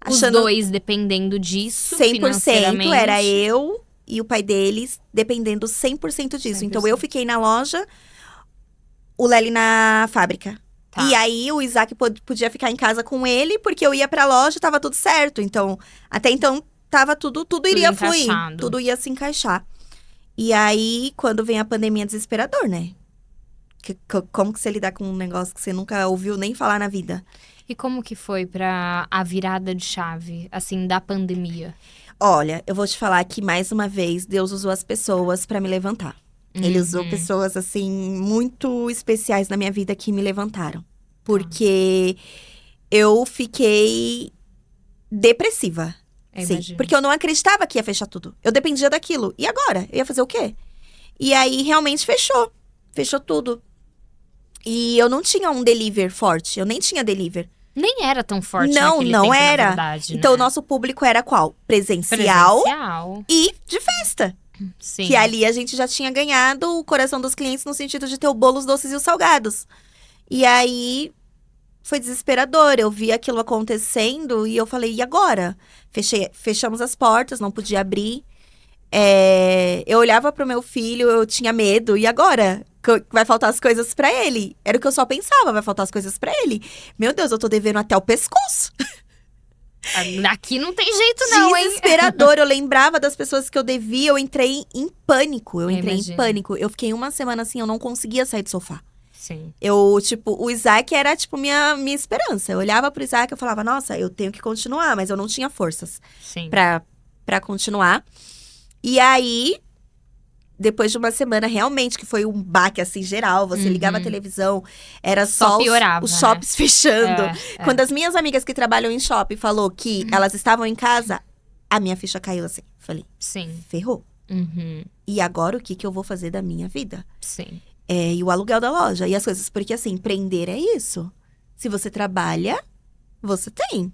Os dois dependendo disso 100% financeiramente. era eu e o pai deles dependendo 100% disso. 100%. Então, eu fiquei na loja, o Lely na fábrica. Tá. E aí, o Isaac podia ficar em casa com ele, porque eu ia pra loja, tava tudo certo. Então, até então, tava tudo iria fluir. encaixado. Tudo ia se encaixar. E aí, quando vem a pandemia, é desesperador, né? Como que você lidar com um negócio que você nunca ouviu nem falar na vida? E como que foi pra a virada de chave, assim, da pandemia? Olha, eu vou te falar que, mais uma vez, Deus usou as pessoas pra me levantar. Ele usou pessoas, assim, muito especiais na minha vida que me levantaram. Porque eu fiquei depressiva. Eu Sim, imagino. porque eu não acreditava que ia fechar tudo. Eu dependia daquilo. E agora? Eu ia fazer o quê? E aí, realmente, fechou. Fechou tudo. E eu não tinha um delivery forte. Eu nem tinha delivery. Nem era tão forte Não, naquele não tempo, era. na verdade, Então, né? o nosso público era qual? Presencial Presencial. e de festa. Sim. Que ali a gente já tinha ganhado o coração dos clientes no sentido de ter o bolo, os doces e os salgados. E aí, foi desesperador. Eu vi aquilo acontecendo e eu falei, e agora? Fechamos as portas, não podia abrir. Eu olhava pro meu filho, eu tinha medo. E agora? Vai faltar as coisas pra ele. Era o que eu só pensava, vai faltar as coisas pra ele. Meu Deus, eu tô devendo até o pescoço. Aqui não tem jeito não, hein? Desesperador. Eu lembrava das pessoas que eu devia, eu entrei em pânico. Eu entrei em imagino. pânico. Eu fiquei uma semana assim, eu não conseguia sair do sofá. Sim. O Isaac era, minha esperança. Eu olhava pro Isaac e eu falava, nossa, eu tenho que continuar. Mas eu não tinha forças Sim. pra continuar. E aí, depois de uma semana, realmente, que foi um baque, assim, geral. Você ligava a televisão, era Só só piorava, os né? shops fechando. É. Quando as minhas amigas que trabalham em shopping falou que elas estavam em casa, a minha ficha caiu assim. Falei, Sim. ferrou. Uhum. E agora, o que eu vou fazer da minha vida? Sim. E o aluguel da loja, e as coisas. Porque, assim, empreender é isso. Se você trabalha, você tem.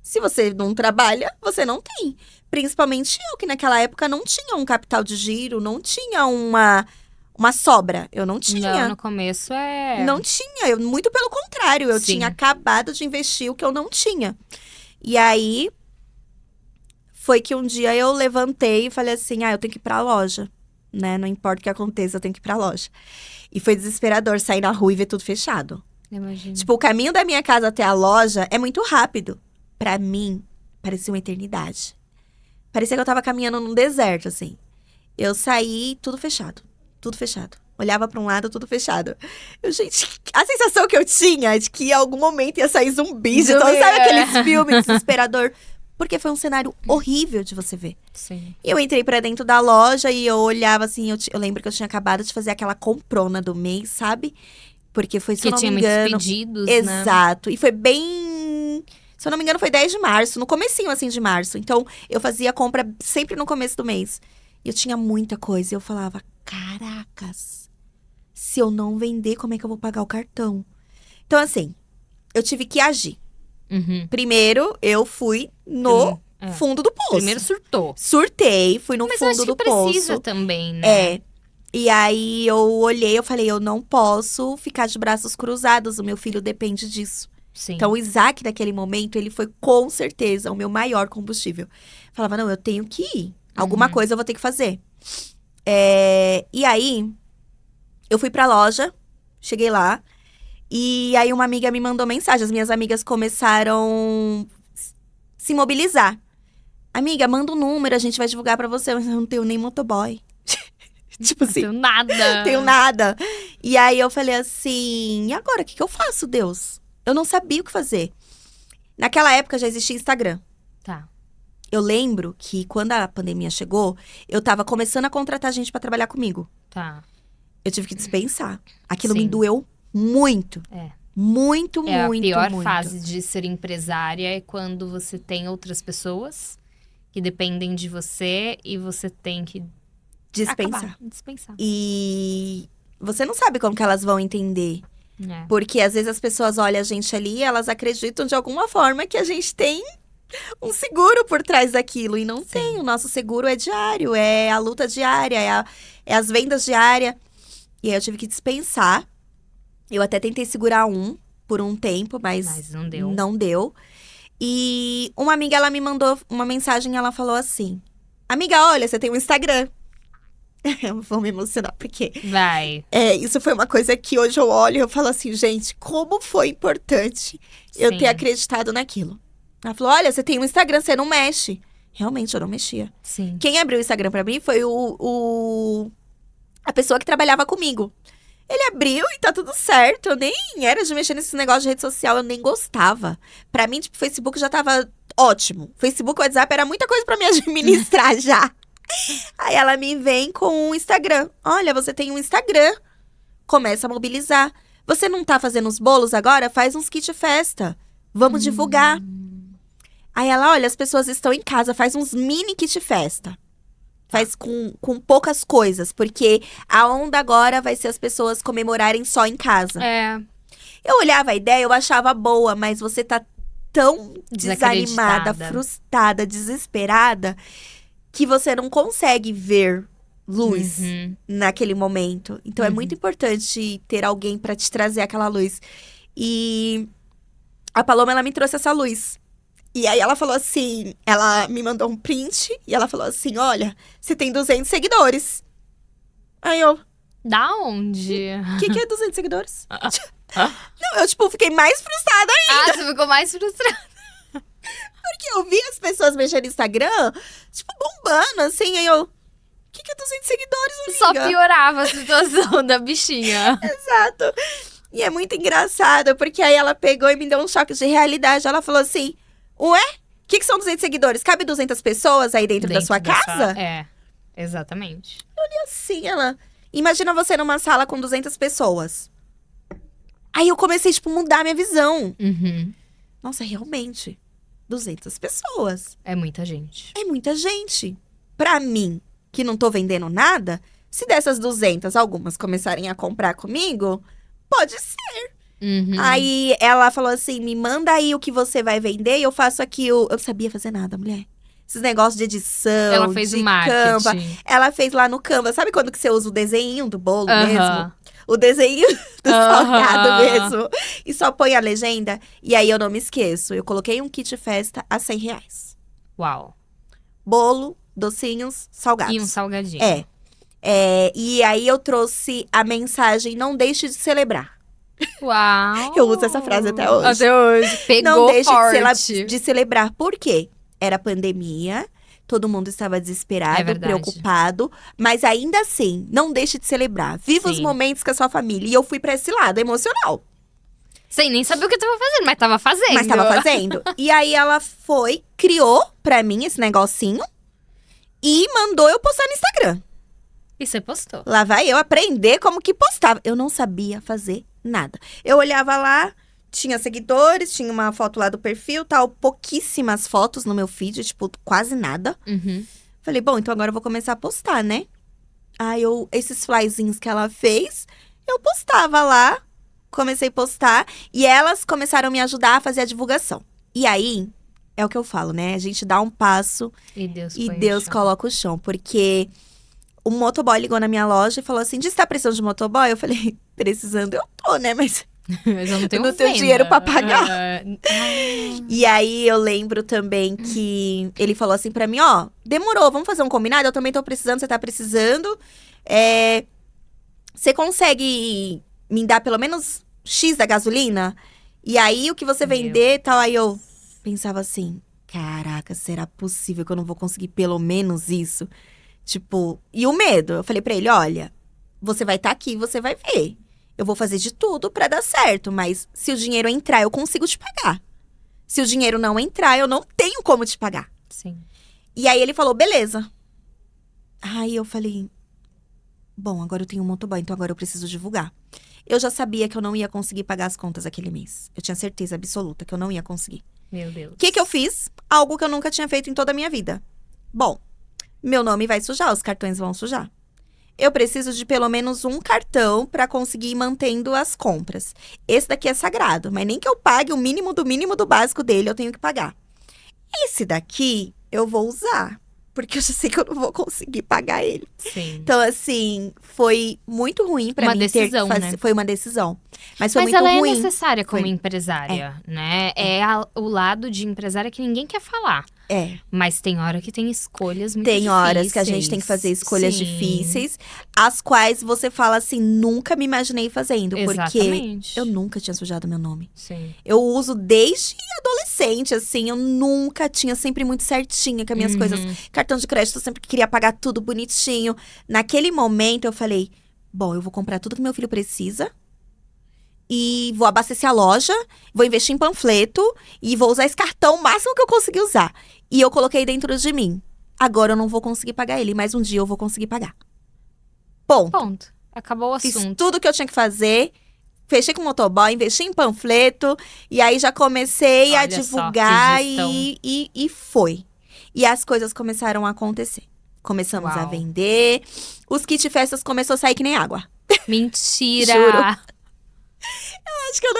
Se você não trabalha, você não tem. Principalmente eu, que naquela época não tinha um capital de giro, não tinha uma sobra. Eu não tinha. Não, no começo Não tinha. Muito pelo contrário. Eu Sim. tinha acabado de investir o que eu não tinha. E aí, foi que um dia eu levantei e falei assim, eu tenho que ir pra loja. Né? Não importa o que aconteça, eu tenho que ir pra loja. E foi desesperador sair na rua e ver tudo fechado. Imagina. Tipo, o caminho da minha casa até a loja é muito rápido. Pra mim, parecia uma eternidade. Parecia que eu tava caminhando num deserto, assim. Eu saí, tudo fechado. Tudo fechado. Olhava pra um lado, tudo fechado. Gente, a sensação que eu tinha de que em algum momento ia sair zumbis. Então, sabe aqueles filmes desesperador? Porque foi um cenário horrível de você ver. Sim. E eu entrei pra dentro da loja e eu olhava assim, eu lembro que eu tinha acabado de fazer aquela comprona do mês, sabe? Porque foi, se eu Que não tinha me muitos engano… pedidos, né? Exato. E foi bem… Se eu não me engano, foi 10 de março, no comecinho, assim, de março. Então, eu fazia compra sempre no começo do mês. E eu tinha muita coisa. E eu falava, caracas, se eu não vender, como é que eu vou pagar o cartão? Então, assim, eu tive que agir. Uhum. Primeiro, eu fui no fundo do poço. Primeiro surtou. Surtei, fui no Mas fundo acho que do precisa poço. também, né? E aí, eu olhei, eu falei, eu não posso ficar de braços cruzados. O meu filho depende disso. Sim. Então, o Isaac, naquele momento, ele foi com certeza o meu maior combustível. Falava, não, eu tenho que ir. Alguma coisa eu vou ter que fazer. E aí, eu fui pra loja, cheguei lá. E aí, uma amiga me mandou mensagem. As minhas amigas começaram a se mobilizar. Amiga, manda um número, a gente vai divulgar pra você. Mas eu não tenho nem motoboy. Tipo assim, Não tenho nada. não tenho nada. E aí, eu falei assim, e agora, o que eu faço, Deus? Eu não sabia o que fazer. Naquela época já existia Instagram. Tá. Eu lembro que quando a pandemia chegou, eu tava começando a contratar gente pra trabalhar comigo. Tá. Eu tive que dispensar. Aquilo Sim. me doeu muito. Muito, É muito, a pior muito. fase de ser empresária é quando você tem outras pessoas que dependem de você e você tem que Dispensar. dispensar. E você não sabe como que elas vão entender. É. Porque às vezes as pessoas olham a gente ali e elas acreditam de alguma forma que a gente tem um seguro por trás daquilo. E não tem. O nosso seguro é diário, é a luta diária, é as vendas diárias. E aí eu tive que dispensar. Eu até tentei segurar por um tempo, mas não deu. não deu. E uma amiga, ela me mandou uma mensagem, ela falou assim: amiga, olha, você tem um Instagram. Eu vou me emocionar, porque Vai. isso foi uma coisa que hoje eu olho e eu falo assim, gente, como foi importante eu Sim. ter acreditado naquilo. Ela falou, olha, você tem um Instagram, você não mexe. Realmente, eu não mexia. Sim. Quem abriu o Instagram pra mim foi a pessoa que trabalhava comigo. Ele abriu e tá tudo certo. Eu nem era de mexer nesse negócio de rede social, eu nem gostava. Pra mim, tipo, Facebook já tava ótimo. Facebook e WhatsApp era muita coisa pra me administrar já. Aí ela me vem com um Instagram. Olha, você tem um Instagram. Começa a mobilizar. Você não tá fazendo os bolos agora? Faz uns kit festa. Vamos divulgar. Aí ela, olha, as pessoas estão em casa, faz uns mini kit festa. Faz com poucas coisas, porque a onda agora vai ser as pessoas comemorarem só em casa. É. Eu olhava a ideia, eu achava boa, mas você tá tão desanimada, Desacreditada. frustrada, desesperada, que você não consegue ver luz Uhum. naquele momento. Então é muito importante ter alguém pra te trazer aquela luz. E a Paloma, ela me trouxe essa luz. E aí ela falou assim, ela me mandou um print e ela falou assim, olha, você tem 200 seguidores. Aí eu, Da onde? o que é 200 seguidores? Não, eu tipo, fiquei mais frustrada Ah, você ficou mais frustrada. porque eu vi as pessoas mexendo no Instagram, tipo, bombando, assim, aí eu, o que é 200 seguidores, amiga? Só piorava a situação da bichinha. Exato. E é muito engraçado, porque aí ela pegou e me deu um choque de realidade. Ela falou assim, ué, o que são 200 seguidores? Cabe 200 pessoas aí dentro da sua casa? É, exatamente. Assim, ela... Imagina você numa sala com 200 pessoas. Aí eu comecei, tipo, mudar minha visão. Uhum. Nossa, realmente, 200 pessoas. É muita gente. É muita gente. Pra mim, que não tô vendendo nada, se dessas 200, algumas começarem a comprar comigo, pode ser. Uhum. Aí ela falou assim, me manda aí o que você vai vender e eu faço aqui o... Eu não sabia fazer nada, mulher. Esses negócios de edição, Ela fez de o Canva. marketing. Ela fez lá no Canva. Sabe quando que você usa o desenho do bolo mesmo? Aham. O desenho do Aham. salgado mesmo. E só põe a legenda. E aí eu não me esqueço. Eu coloquei um kit festa a R$100. Uau. Bolo, docinhos, salgados. E um salgadinho. E aí eu trouxe a mensagem, não deixe de celebrar. Uau. Eu uso essa frase até hoje. Até hoje. Pegou Não deixe forte. de celebrar. Por quê? Era pandemia, todo mundo estava É desesperado, verdade. preocupado. Mas ainda assim, não deixe de celebrar. Viva os Sim. momentos com a sua família. E eu fui pra esse lado emocional. Sem nem saber o que eu tava fazendo, mas tava fazendo. Mas tava fazendo. E aí ela foi, criou pra mim esse negocinho. E mandou eu postar no Instagram. E você postou. Lá vai eu aprender como que postava. Eu não sabia fazer nada. Eu olhava lá, tinha seguidores, tinha uma foto lá do perfil, tal. Pouquíssimas fotos no meu feed, tipo, quase nada. Uhum. Falei, bom, então agora eu vou começar a postar, né? Aí esses flyzinhos que ela fez, eu postava lá. Comecei a postar. E elas começaram a me ajudar a fazer a divulgação. E aí, é o que eu falo, né? A gente dá um passo E Deus e põe o Deus chão. coloca o chão. Porque o motoboy ligou na minha loja e falou assim, você tá precisando de motoboy? Eu falei, precisando eu tô, né? Mas... Mas eu não tenho não tenho venda. dinheiro pra pagar. Ah, E aí, eu lembro também que ele falou assim pra mim, ó, demorou, vamos fazer um combinado? Eu também tô precisando, você tá precisando. Você consegue me dar pelo menos X da gasolina? E aí, o que você Meu. vender e tal. Aí eu pensava assim, caraca, será possível que eu não vou conseguir pelo menos isso? Tipo, e o medo? Eu falei pra ele, olha, você vai estar aqui, você vai ver. Eu vou fazer de tudo pra dar certo, mas se o dinheiro entrar, eu consigo te pagar. Se o dinheiro não entrar, eu não tenho como te pagar. Sim. E aí ele falou, beleza. Aí eu falei, bom, agora eu tenho um motoboy, então agora eu preciso divulgar. Eu já sabia que eu não ia conseguir pagar as contas aquele mês. Eu tinha certeza absoluta que eu não ia conseguir. Meu Deus. O que eu fiz? Algo que eu nunca tinha feito em toda a minha vida. Bom, meu nome vai sujar, os cartões vão sujar. Eu preciso de pelo menos um cartão pra conseguir ir mantendo as compras. Esse daqui é sagrado, mas nem que eu pague o mínimo do básico dele, eu tenho que pagar. Esse daqui eu vou usar, porque eu já sei que eu não vou conseguir pagar ele. Sim. Então, assim, foi muito ruim pra Uma mim decisão, ter que fazer. né? Foi uma decisão. Mas foi Mas muito ela ruim. é necessária como Foi. empresária, né? O lado de empresária que ninguém quer falar. É. Mas tem hora que tem escolhas muito Tem difíceis. horas que a gente tem que fazer escolhas Sim, difíceis, as quais você fala assim, nunca me imaginei fazendo. Porque Exatamente. eu nunca tinha sujado meu nome. Sim. Eu uso desde adolescente, assim, eu nunca tinha, sempre muito certinha com as minhas coisas. Cartão de crédito, eu sempre queria pagar tudo bonitinho. Naquele momento, eu falei, bom, eu vou comprar tudo que meu filho precisa. E vou abastecer a loja, vou investir em panfleto e vou usar esse cartão o máximo que eu conseguir usar. E eu coloquei dentro de mim. Agora eu não vou conseguir pagar ele, mas um dia eu vou conseguir pagar. Ponto. Ponto. Acabou o Fiz assunto. tudo que eu tinha que fazer. Fechei com o motoboy, investi em panfleto. E aí já comecei a Olha só, divulgar que gestão. e foi. E as coisas começaram a acontecer. Começamos a Uau. vender. Os kit festas começou a sair que nem água. Mentira! Juro. Acho que eu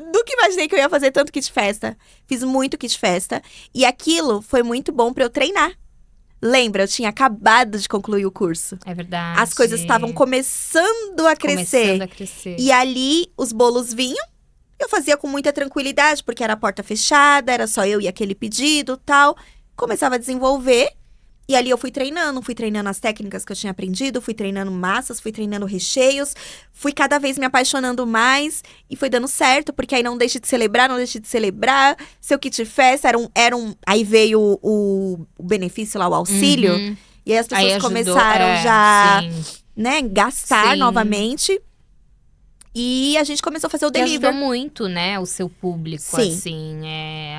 nunca imaginei que eu ia fazer tanto kit festa. Fiz muito kit festa. E aquilo foi muito bom pra eu treinar. Lembra, eu tinha acabado de concluir o curso. É verdade. As coisas estavam começando a crescer. Começando a crescer. E ali, os bolos vinham. Eu fazia com muita tranquilidade, porque era a porta fechada, era só eu e aquele pedido, tal. Começava a desenvolver. E ali eu fui treinando as técnicas que eu tinha aprendido, fui treinando massas, fui treinando recheios, fui cada vez me apaixonando mais e foi dando certo, porque aí não deixe de celebrar, seu kit festa aí veio o benefício lá, o auxílio, Uhum. e aí as pessoas Aí ajudou, começaram já, sim. né, gastar Sim. novamente. E a gente começou a fazer o E ajudou delivery. muito, né, o seu público, Sim. assim,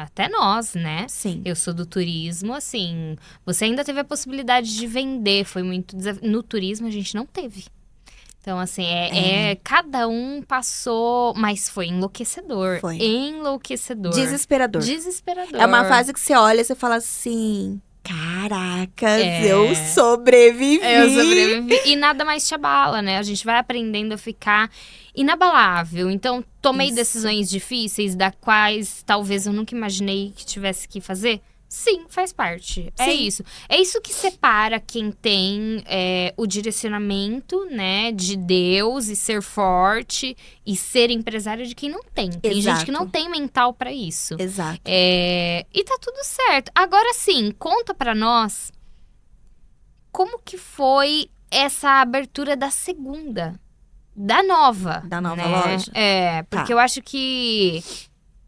até nós, né? Sim. Eu sou do turismo, assim, você ainda teve a possibilidade de vender, foi muito no turismo a gente não teve. Então, assim, cada um passou, mas foi enlouquecedor. Foi. Enlouquecedor. Desesperador. Desesperador. É uma fase que você olha e você fala assim, caracas, É. eu sobrevivi. Eu sobrevivi. E nada mais te abala, né? A gente vai aprendendo a ficar inabalável. Então, tomei Isso. decisões difíceis, da quais talvez eu nunca imaginei que tivesse que fazer. Sim, faz parte. É Sim. isso. É isso que separa quem tem o direcionamento, né, de Deus e ser forte e ser empresário de quem não tem. Tem gente Exato. que não tem mental pra isso. Exato. E tá tudo certo. Agora sim, conta pra nós como que foi essa abertura da segunda, da nova Da nova né? loja? Porque Tá. eu acho que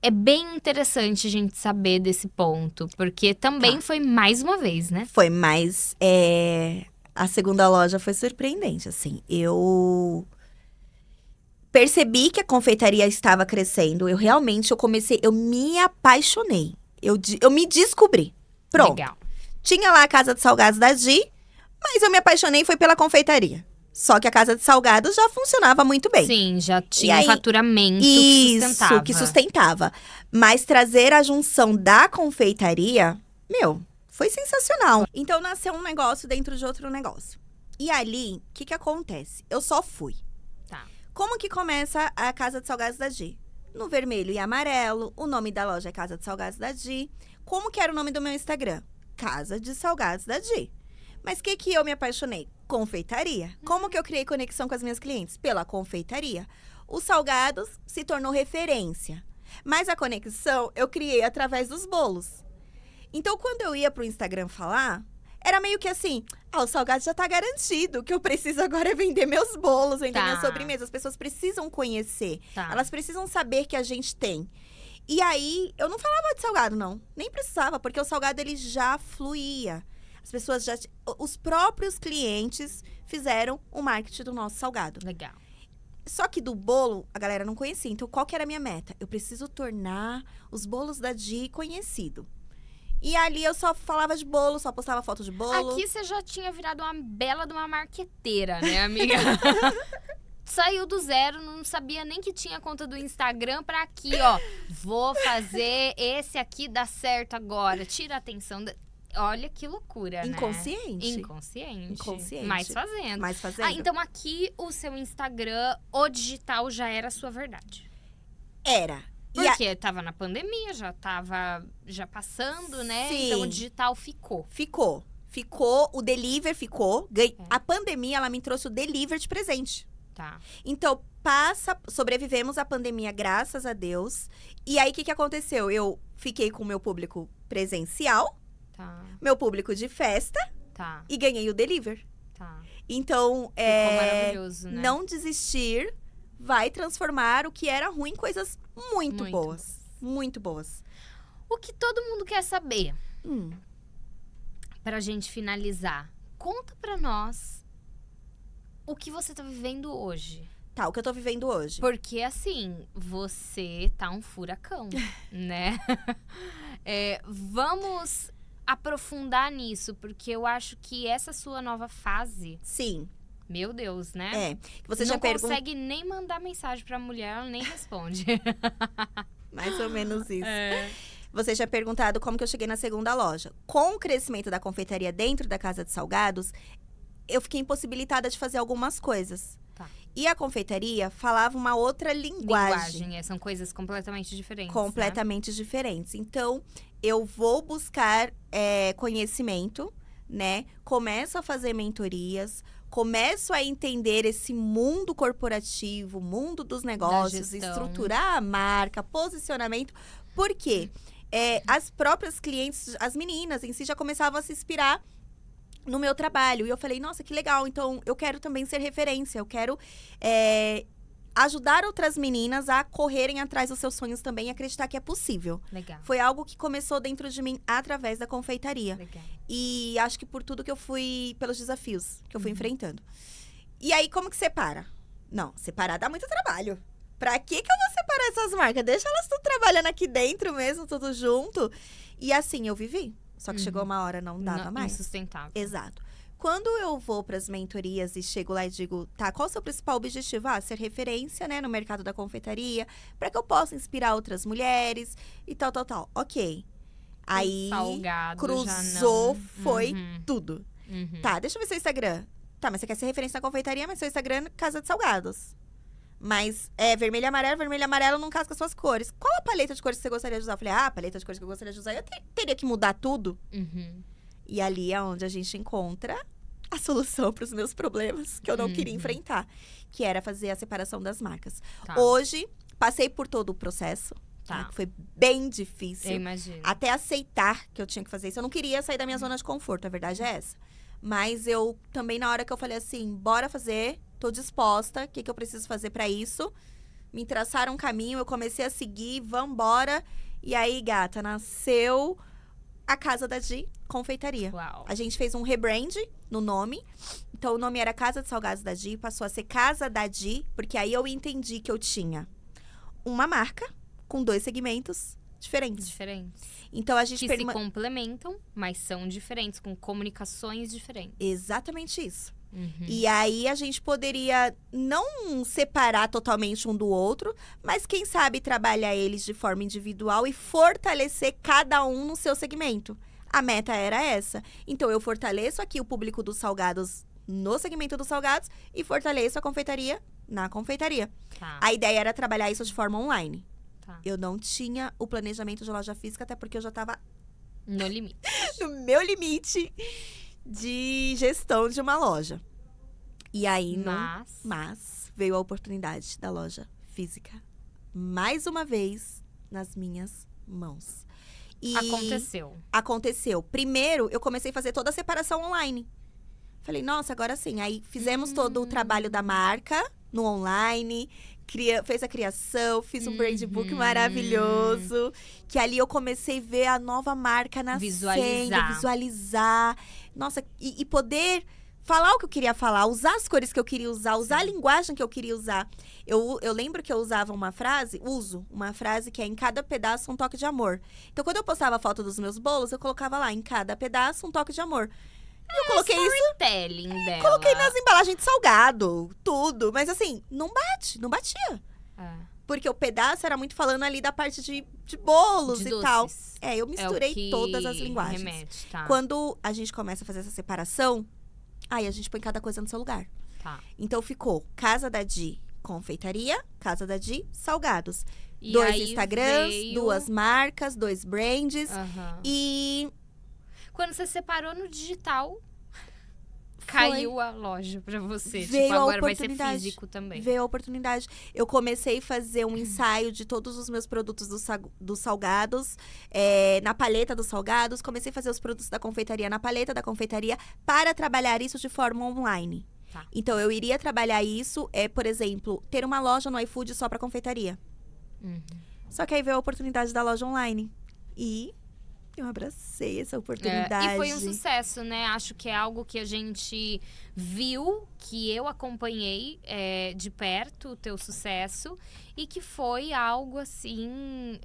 é bem interessante a gente saber desse ponto, porque também Tá. foi mais uma vez, né? Foi, mas a segunda loja foi surpreendente, assim. Eu percebi que a confeitaria estava crescendo. Eu me apaixonei. Eu me descobri. Pronto. Legal. Tinha lá a Casa de Salgados da Di, mas eu me apaixonei foi pela confeitaria. Só que a Casa de Salgados já funcionava muito bem. Sim, já tinha E aí, faturamento que sustentava. Isso, que sustentava. Mas trazer a junção da confeitaria, foi sensacional. Então, nasceu um negócio dentro de outro negócio. E ali, o que acontece? Eu só fui. Tá. Como que começa a Casa de Salgados da Di? No vermelho e amarelo, o nome da loja é Casa de Salgados da Di. Como que era o nome do meu Instagram? Casa de Salgados da Di. Mas o que eu me apaixonei? Confeitaria. Como que eu criei conexão com as minhas clientes? Pela confeitaria. Os salgados se tornou referência. Mas a conexão eu criei através dos bolos. Então, quando eu ia pro Instagram falar, era meio que assim, o salgado já tá garantido. O que eu preciso agora é vender meus bolos, vender Tá. minha sobremesa. As pessoas precisam conhecer. Tá. Elas precisam saber que a gente tem. E aí, eu não falava de salgado, não. Nem precisava, porque o salgado, ele já fluía. As pessoas os próprios clientes fizeram o marketing do nosso salgado. Legal. Só que do bolo, a galera não conhecia. Então, qual que era a minha meta? Eu preciso tornar os bolos da Di conhecido. E ali eu só falava de bolo, só postava foto de bolo. Aqui você já tinha virado uma bela de uma marqueteira, né, amiga? Saiu do zero, não sabia nem que tinha conta do Instagram pra aqui, ó. Vou fazer esse aqui dar certo agora. Tira a atenção. Olha que loucura, Inconsciente. né? Inconsciente. Inconsciente. Mas fazendo. Mas fazendo. Então aqui o seu Instagram, o digital já era a sua verdade. Era. Porque tava na pandemia, já tava passando, né? Sim. Então o digital ficou. Ficou, o delivery ficou. A pandemia, ela me trouxe o delivery de presente. Tá. Então, sobrevivemos à pandemia, graças a Deus. E aí, o que aconteceu? Eu fiquei com o meu público presencial, Tá. meu público de festa Tá. e ganhei o delivery. Tá. Então, Ficou maravilhoso, né? não desistir vai transformar o que era ruim em coisas muito Muito boas. Muito boas. O que todo mundo quer saber, Hum. pra gente finalizar, conta pra nós o que você tá vivendo hoje. Tá, o que eu tô vivendo hoje. Porque, assim, você tá um furacão, né? Vamos aprofundar nisso, porque eu acho que essa sua nova fase, Sim. meu Deus, né? É. Que você não já perguntou. consegue nem mandar mensagem pra mulher, ela nem responde. Mais ou menos isso. Você já perguntado como que eu cheguei na segunda loja. Com o crescimento da confeitaria dentro da Casa de Salgados, eu fiquei impossibilitada de fazer algumas coisas. Tá. E a confeitaria falava uma outra linguagem. São coisas completamente diferentes. Completamente diferentes. Então, eu vou buscar conhecimento, né? Começo a fazer mentorias, começo a entender esse mundo corporativo, mundo dos negócios, gestão. estruturar a marca, posicionamento. Por quê? As próprias clientes, as meninas em si, já começavam a se inspirar no meu trabalho. E eu falei, nossa, que legal. Então, eu quero também ser referência. Eu quero ajudar outras meninas a correrem atrás dos seus sonhos também e acreditar que é possível. Legal. Foi algo que começou dentro de mim através da confeitaria. Legal. E acho que por tudo que eu fui, pelos desafios que eu fui enfrentando. E aí, como que separa? Não, separar dá muito trabalho. Pra que eu vou separar essas marcas? Deixa elas tudo trabalhando aqui dentro mesmo, tudo junto. E assim, eu vivi. Só que chegou uma hora, não dava mais. Insustentável. Exato. Quando eu vou para as mentorias e chego lá e digo, tá, qual é o seu principal objetivo? Ser referência, né, no mercado da confeitaria, para que eu possa inspirar outras mulheres e tal, tal, tal. Ok. Aí, Salgado, cruzou, já não. foi tudo. Uhum. Tá, deixa eu ver seu Instagram. Tá, mas você quer ser referência na confeitaria, mas seu Instagram é Casa de Salgados. Mas vermelho e amarelo não casa com as suas cores. Qual a paleta de cores que você gostaria de usar? Eu falei, a paleta de cores que eu gostaria de usar, eu teria que mudar tudo. Uhum. E ali é onde a gente encontra a solução para os meus problemas que eu não queria enfrentar, que era fazer a separação das marcas. Tá. Hoje, passei por todo o processo, Tá. tá? Que foi bem difícil. Eu imagino. Até aceitar que eu tinha que fazer isso. Eu não queria sair da minha zona de conforto, a verdade é essa. Mas eu também, na hora que eu falei assim, bora fazer, tô disposta, o que eu preciso fazer para isso? Me traçaram um caminho, eu comecei a seguir, vambora. E aí, gata, nasceu a Casa da Di Confeitaria. Uau. A gente fez um rebrand no nome. Então, o nome era Casa de Salgados da Di, passou a ser Casa da Di, porque aí eu entendi que eu tinha uma marca com 2 segmentos diferentes. Diferentes. Então, a gente Que se complementam, mas são diferentes, com comunicações diferentes. Exatamente isso. Uhum. E aí, a gente poderia não separar totalmente um do outro, mas quem sabe trabalhar eles de forma individual e fortalecer cada um no seu segmento. A meta era essa. Então, eu fortaleço aqui o público dos salgados no segmento dos salgados e fortaleço a confeitaria na confeitaria. Tá. A ideia era trabalhar isso de forma online. Tá. Eu não tinha o planejamento de loja física, até porque eu já estava No limite. no meu limite de gestão de uma loja. E aí, mas veio a oportunidade da loja física. Mais uma vez, nas minhas mãos. E aconteceu. Primeiro, eu comecei a fazer toda a separação online. Falei, nossa, agora sim. Aí fizemos todo o trabalho da marca no online, fez a criação, fiz um brand book maravilhoso. Que ali eu comecei a ver a nova marca nascendo, visualizar. Nossa, e poder falar o que eu queria falar, usar as cores que eu queria usar, usar a linguagem que eu queria usar. Eu lembro que eu usava uso uma frase que é em cada pedaço um toque de amor. Então, quando eu postava a foto dos meus bolos, eu colocava lá, em cada pedaço um toque de amor. Eu coloquei isso. Dela. Coloquei nas embalagens de salgado, tudo. Mas assim, não batia. Porque o pedaço era muito falando ali da parte de bolos de e doces. tal. Eu misturei que todas as linguagens. Remete, tá. Quando a gente começa a fazer essa separação, aí a gente põe cada coisa no seu lugar. Tá. Então ficou Casa da Di Confeitaria, Casa da Di Salgados. E 2 aí Instagrams, 2 marcas, 2 brands. Aham. E Quando você separou no digital, caiu a loja pra você. Veio tipo, a agora vai ser oportunidade. físico também. Veio a oportunidade. Eu comecei a fazer um ensaio de todos os meus produtos dos salgados, na paleta dos salgados. Comecei a fazer os produtos da confeitaria na paleta da confeitaria para trabalhar isso de forma online. Tá. Então, eu iria trabalhar isso, por exemplo, ter uma loja no iFood só para confeitaria. Só que aí veio a oportunidade da loja online. E eu abracei essa oportunidade. E foi um sucesso, né? Acho que é algo que a gente viu, que eu acompanhei de perto o teu sucesso. E que foi algo, assim,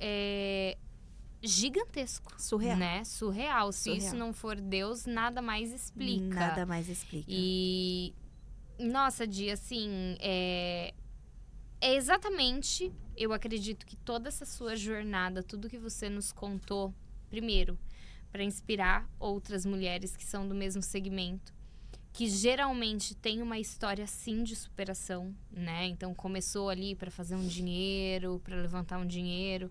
gigantesco. Surreal. Né? Surreal. Se Surreal. isso não for Deus, nada mais explica. Nada mais explica. E, nossa, Di, assim, é exatamente, eu acredito que toda essa sua jornada, tudo que você nos contou, primeiro, para inspirar outras mulheres que são do mesmo segmento, que geralmente tem uma história, sim, de superação, né? Então, começou ali para fazer um dinheiro, para levantar um dinheiro.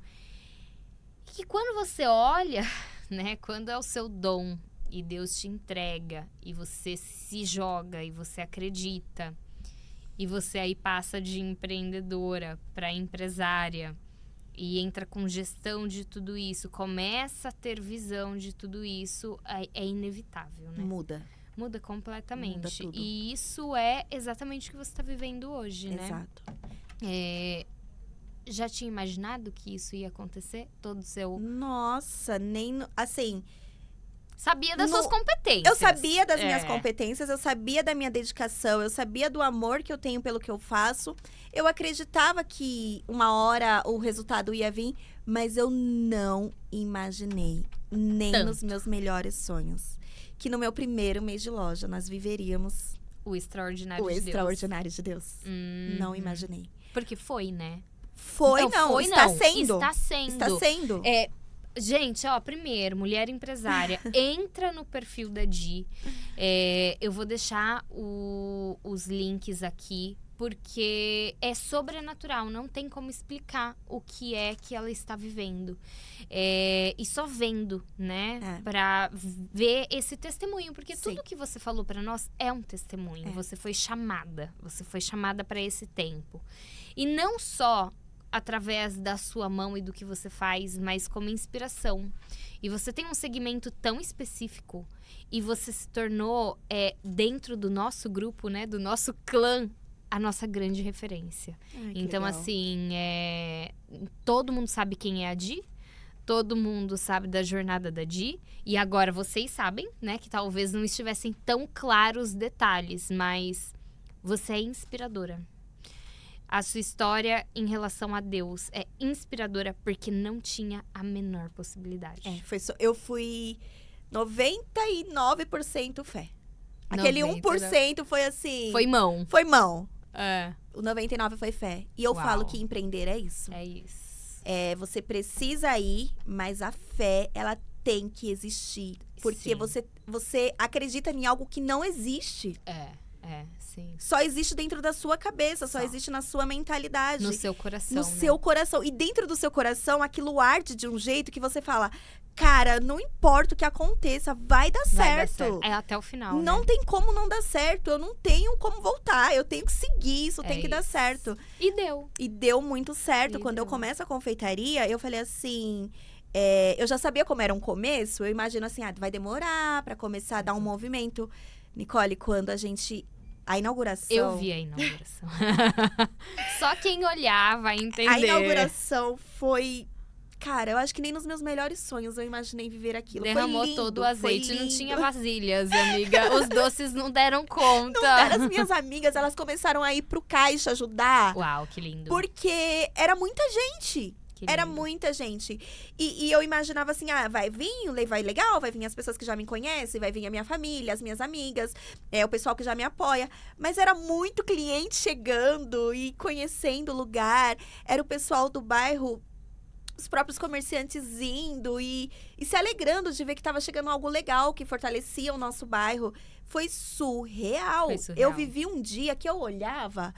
E que quando você olha, né? Quando é o seu dom e Deus te entrega e você se joga e você acredita e você aí passa de empreendedora para empresária e entra com gestão de tudo isso, começa a ter visão de tudo isso, é inevitável, né? Muda completamente. Muda tudo. E isso é exatamente o que você está vivendo hoje, né? Exato. Já tinha imaginado que isso ia acontecer? Todo o seu... Nossa, assim... Sabia das suas competências. Eu sabia das minhas competências, eu sabia da minha dedicação, eu sabia do amor que eu tenho pelo que eu faço. Eu acreditava que uma hora o resultado ia vir, mas eu não imaginei, nem nos meus melhores sonhos, que no meu primeiro mês de loja nós viveríamos o extraordinário de Deus. O extraordinário de Deus. Não imaginei. Porque foi, né? Está sendo. Está sendo. Está sendo. Gente, primeiro, mulher empresária, entra no perfil da Di. Eu vou deixar os links aqui, porque é sobrenatural, não tem como explicar o que é que ela está vivendo. E só vendo, né, pra ver esse testemunho, porque tudo que você falou pra nós é um testemunho. Você foi chamada para esse tempo. E não só através da sua mão e do que você faz, mas como inspiração. E você tem um segmento tão específico e você se tornou, dentro do nosso grupo, né, do nosso clã, a nossa grande referência. Então, legal. Assim, todo mundo sabe quem é a Di, todo mundo sabe da jornada da Di, e agora vocês sabem, né, que talvez não estivessem tão claros os detalhes, mas você é inspiradora. A sua história em relação a Deus é inspiradora porque não tinha a menor possibilidade. Eu fui 99% fé. Aquele 1% foi assim... Foi mão. Foi mão. O 99% foi fé. E eu falo que empreender é isso. É isso. Você precisa ir, mas a fé, ela tem que existir. Porque você acredita em algo que não existe. Sim. Só existe dentro da sua cabeça, só existe na sua mentalidade. No seu coração, No seu coração. E dentro do seu coração, aquilo arde de um jeito que você fala... Cara, não importa o que aconteça, vai dar certo. É até o final, Não tem como não dar certo. Eu não tenho como voltar. Eu tenho que seguir, isso tem que dar certo. E deu. E deu muito certo. Quando eu começo a confeitaria, eu falei assim... eu já sabia como era um começo. Eu imagino assim, vai demorar pra começar a dar um movimento. Nicole, quando a inauguração... Eu vi a inauguração. Só quem olhar vai entender. A inauguração foi... Cara, eu acho que nem nos meus melhores sonhos eu imaginei viver aquilo. Derramou foi lindo, todo o azeite, não tinha vasilhas, amiga. Os doces não deram conta. As minhas amigas, elas começaram a ir pro caixa ajudar. Uau, que lindo. Porque era muita gente. Era muita gente. E eu imaginava assim, vai vir, vai legal, vai vir as pessoas que já me conhecem, vai vir a minha família, as minhas amigas, o pessoal que já me apoia. Mas era muito cliente chegando e conhecendo o lugar. Era o pessoal do bairro, os próprios comerciantes indo e se alegrando de ver que estava chegando algo legal, que fortalecia o nosso bairro. Foi surreal. Eu vivi um dia que eu olhava...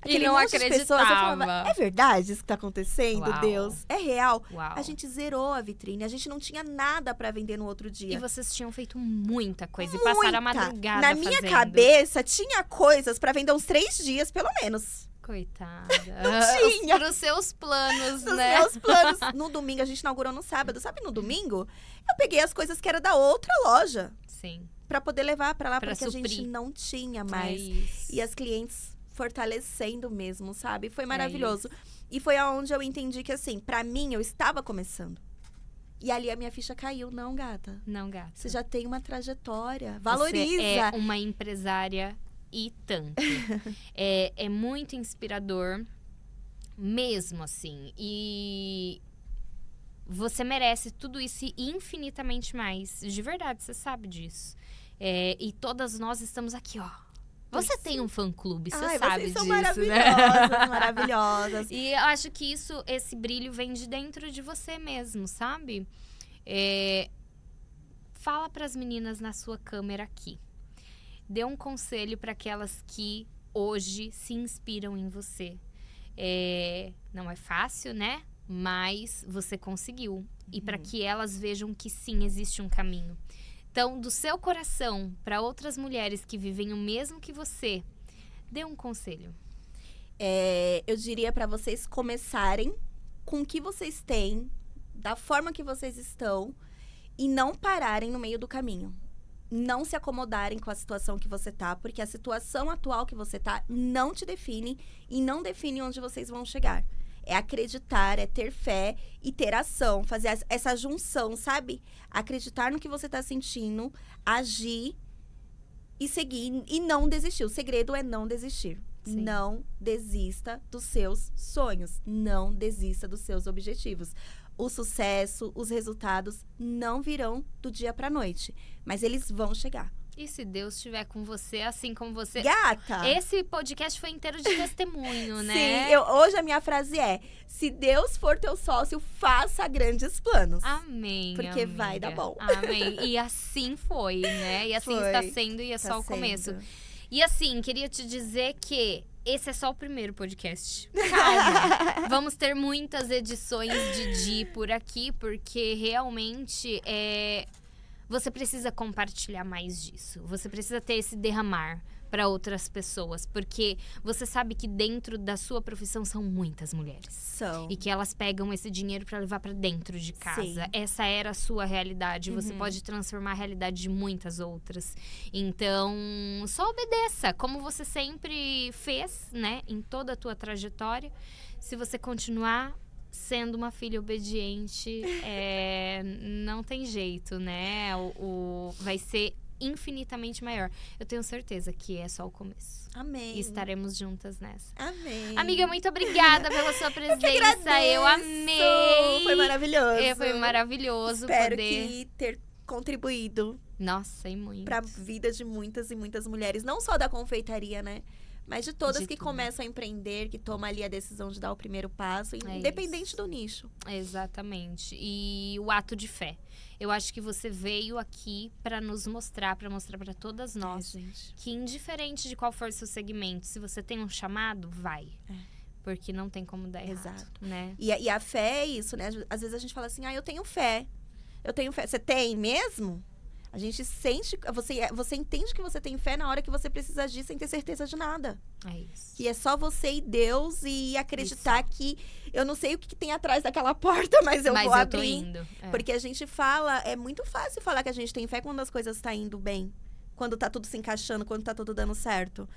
aquele não monte de pessoas, eu acreditava. falava, é verdade isso que tá acontecendo, Uau. Deus? É real? Uau. A gente zerou a vitrine, a gente não tinha nada pra vender no outro dia. E vocês tinham feito muita coisa e passaram a madrugada Na minha fazendo. cabeça, tinha coisas pra vender uns 3 dias, pelo menos. Coitada. Não tinha. Pros seus planos, Nos né? meus planos. No domingo, a gente inaugurou no sábado. Sabe, no domingo, eu peguei as coisas que era da outra loja Sim. pra poder levar pra lá, Pra porque a suprir. gente não tinha mais. É isso. E as clientes fortalecendo mesmo, sabe? Foi É maravilhoso. E foi aonde eu entendi que, assim, pra mim, eu estava começando. E ali a minha ficha caiu. Não, gata. Não, gata. Você já tem uma trajetória. Você Valoriza. é uma empresária e tanto. é muito inspirador, mesmo assim. E você merece tudo isso e infinitamente mais. De verdade, você sabe disso. E todas nós estamos aqui, ó. Você tem um fã-clube, você Ai, sabe vocês são disso, maravilhosas, né? maravilhosas. E eu acho que esse brilho vem de dentro de você mesmo, sabe? Fala pras meninas na sua câmera aqui. Dê um conselho para aquelas que hoje se inspiram em você. Não é fácil, né? Mas você conseguiu. E para que elas vejam que sim, existe um caminho. Então, do seu coração, para outras mulheres que vivem o mesmo que você, dê um conselho. Eu diria pra vocês começarem com o que vocês têm, da forma que vocês estão, e não pararem no meio do caminho. Não se acomodarem com a situação que você tá, porque a situação atual que você tá não te define e não define onde vocês vão chegar. É acreditar, é ter fé e ter ação, fazer essa junção, sabe? Acreditar no que você tá sentindo, agir e seguir e não desistir. O segredo é não desistir. Sim. Não desista dos seus sonhos. Não desista dos seus objetivos. O sucesso, os resultados não virão do dia pra noite, mas eles vão chegar. E se Deus estiver com você, assim como você... Gata! Esse podcast foi inteiro de testemunho, né? Sim, hoje a minha frase é: se Deus for teu sócio, faça grandes planos. Amém, Porque amiga. vai dar bom. Amém. E assim foi, né? E assim Foi. está sendo e é Tá só o sendo. começo. E assim, queria te dizer que esse é só o primeiro podcast. Calma. Vamos ter muitas edições de Di por aqui, porque realmente você precisa compartilhar mais disso. Você precisa ter esse derramar para outras pessoas, porque você sabe que dentro da sua profissão são muitas mulheres. São. E que elas pegam esse dinheiro para levar para dentro de casa. Sim. Essa era a sua realidade. Você pode transformar a realidade de muitas outras. Então, só obedeça, como você sempre fez, né? Em toda a tua trajetória. Se você continuar sendo uma filha obediente, não tem jeito, né? Vai ser infinitamente maior. Eu tenho certeza que é só o começo. Amém. E estaremos juntas nessa. Amém. Amiga, muito obrigada pela sua presença. Eu agradeço. amei. Foi maravilhoso. Foi maravilhoso Espero poder... que ter contribuído Nossa, e muito. pra vida de muitas e muitas mulheres. Não só da confeitaria, né? Mas de todas De que tudo. começam a empreender, que tomam ali a decisão de dar o primeiro passo, É independente isso. do nicho. Exatamente. E o ato de fé. Eu acho que você veio aqui pra nos mostrar, pra mostrar pra todas nós, gente. que indiferente de qual for seu segmento, se você tem um chamado, vai. Porque não tem como dar errado, Exato. né? E a fé é isso, né? Às vezes a gente fala assim, eu tenho fé. Eu tenho fé. Você tem mesmo? A gente sente, você entende que você tem fé na hora que você precisa agir sem ter certeza de nada. É isso. Que é só você e Deus e acreditar que eu não sei o que tem atrás daquela porta, mas eu vou tô abrir. indo. Porque a gente fala, é muito fácil falar que a gente tem fé quando as coisas estão indo bem. Quando tá tudo se encaixando, quando tá tudo dando certo.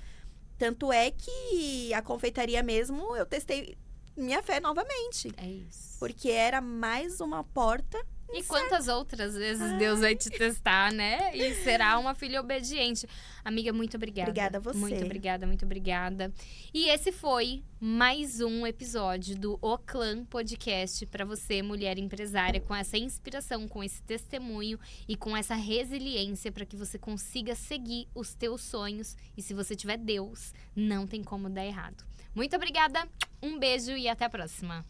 Tanto é que a confeitaria mesmo, eu testei minha fé novamente. É isso. Porque era mais uma porta. E quantas outras vezes Deus vai te testar, né? E será uma filha obediente. Amiga, muito obrigada. Obrigada a você. Muito obrigada, muito obrigada. E esse foi mais um episódio do O Clã Podcast para você, mulher empresária, com essa inspiração, com esse testemunho e com essa resiliência para que você consiga seguir os teus sonhos. E se você tiver Deus, não tem como dar errado. Muito obrigada, um beijo e até a próxima.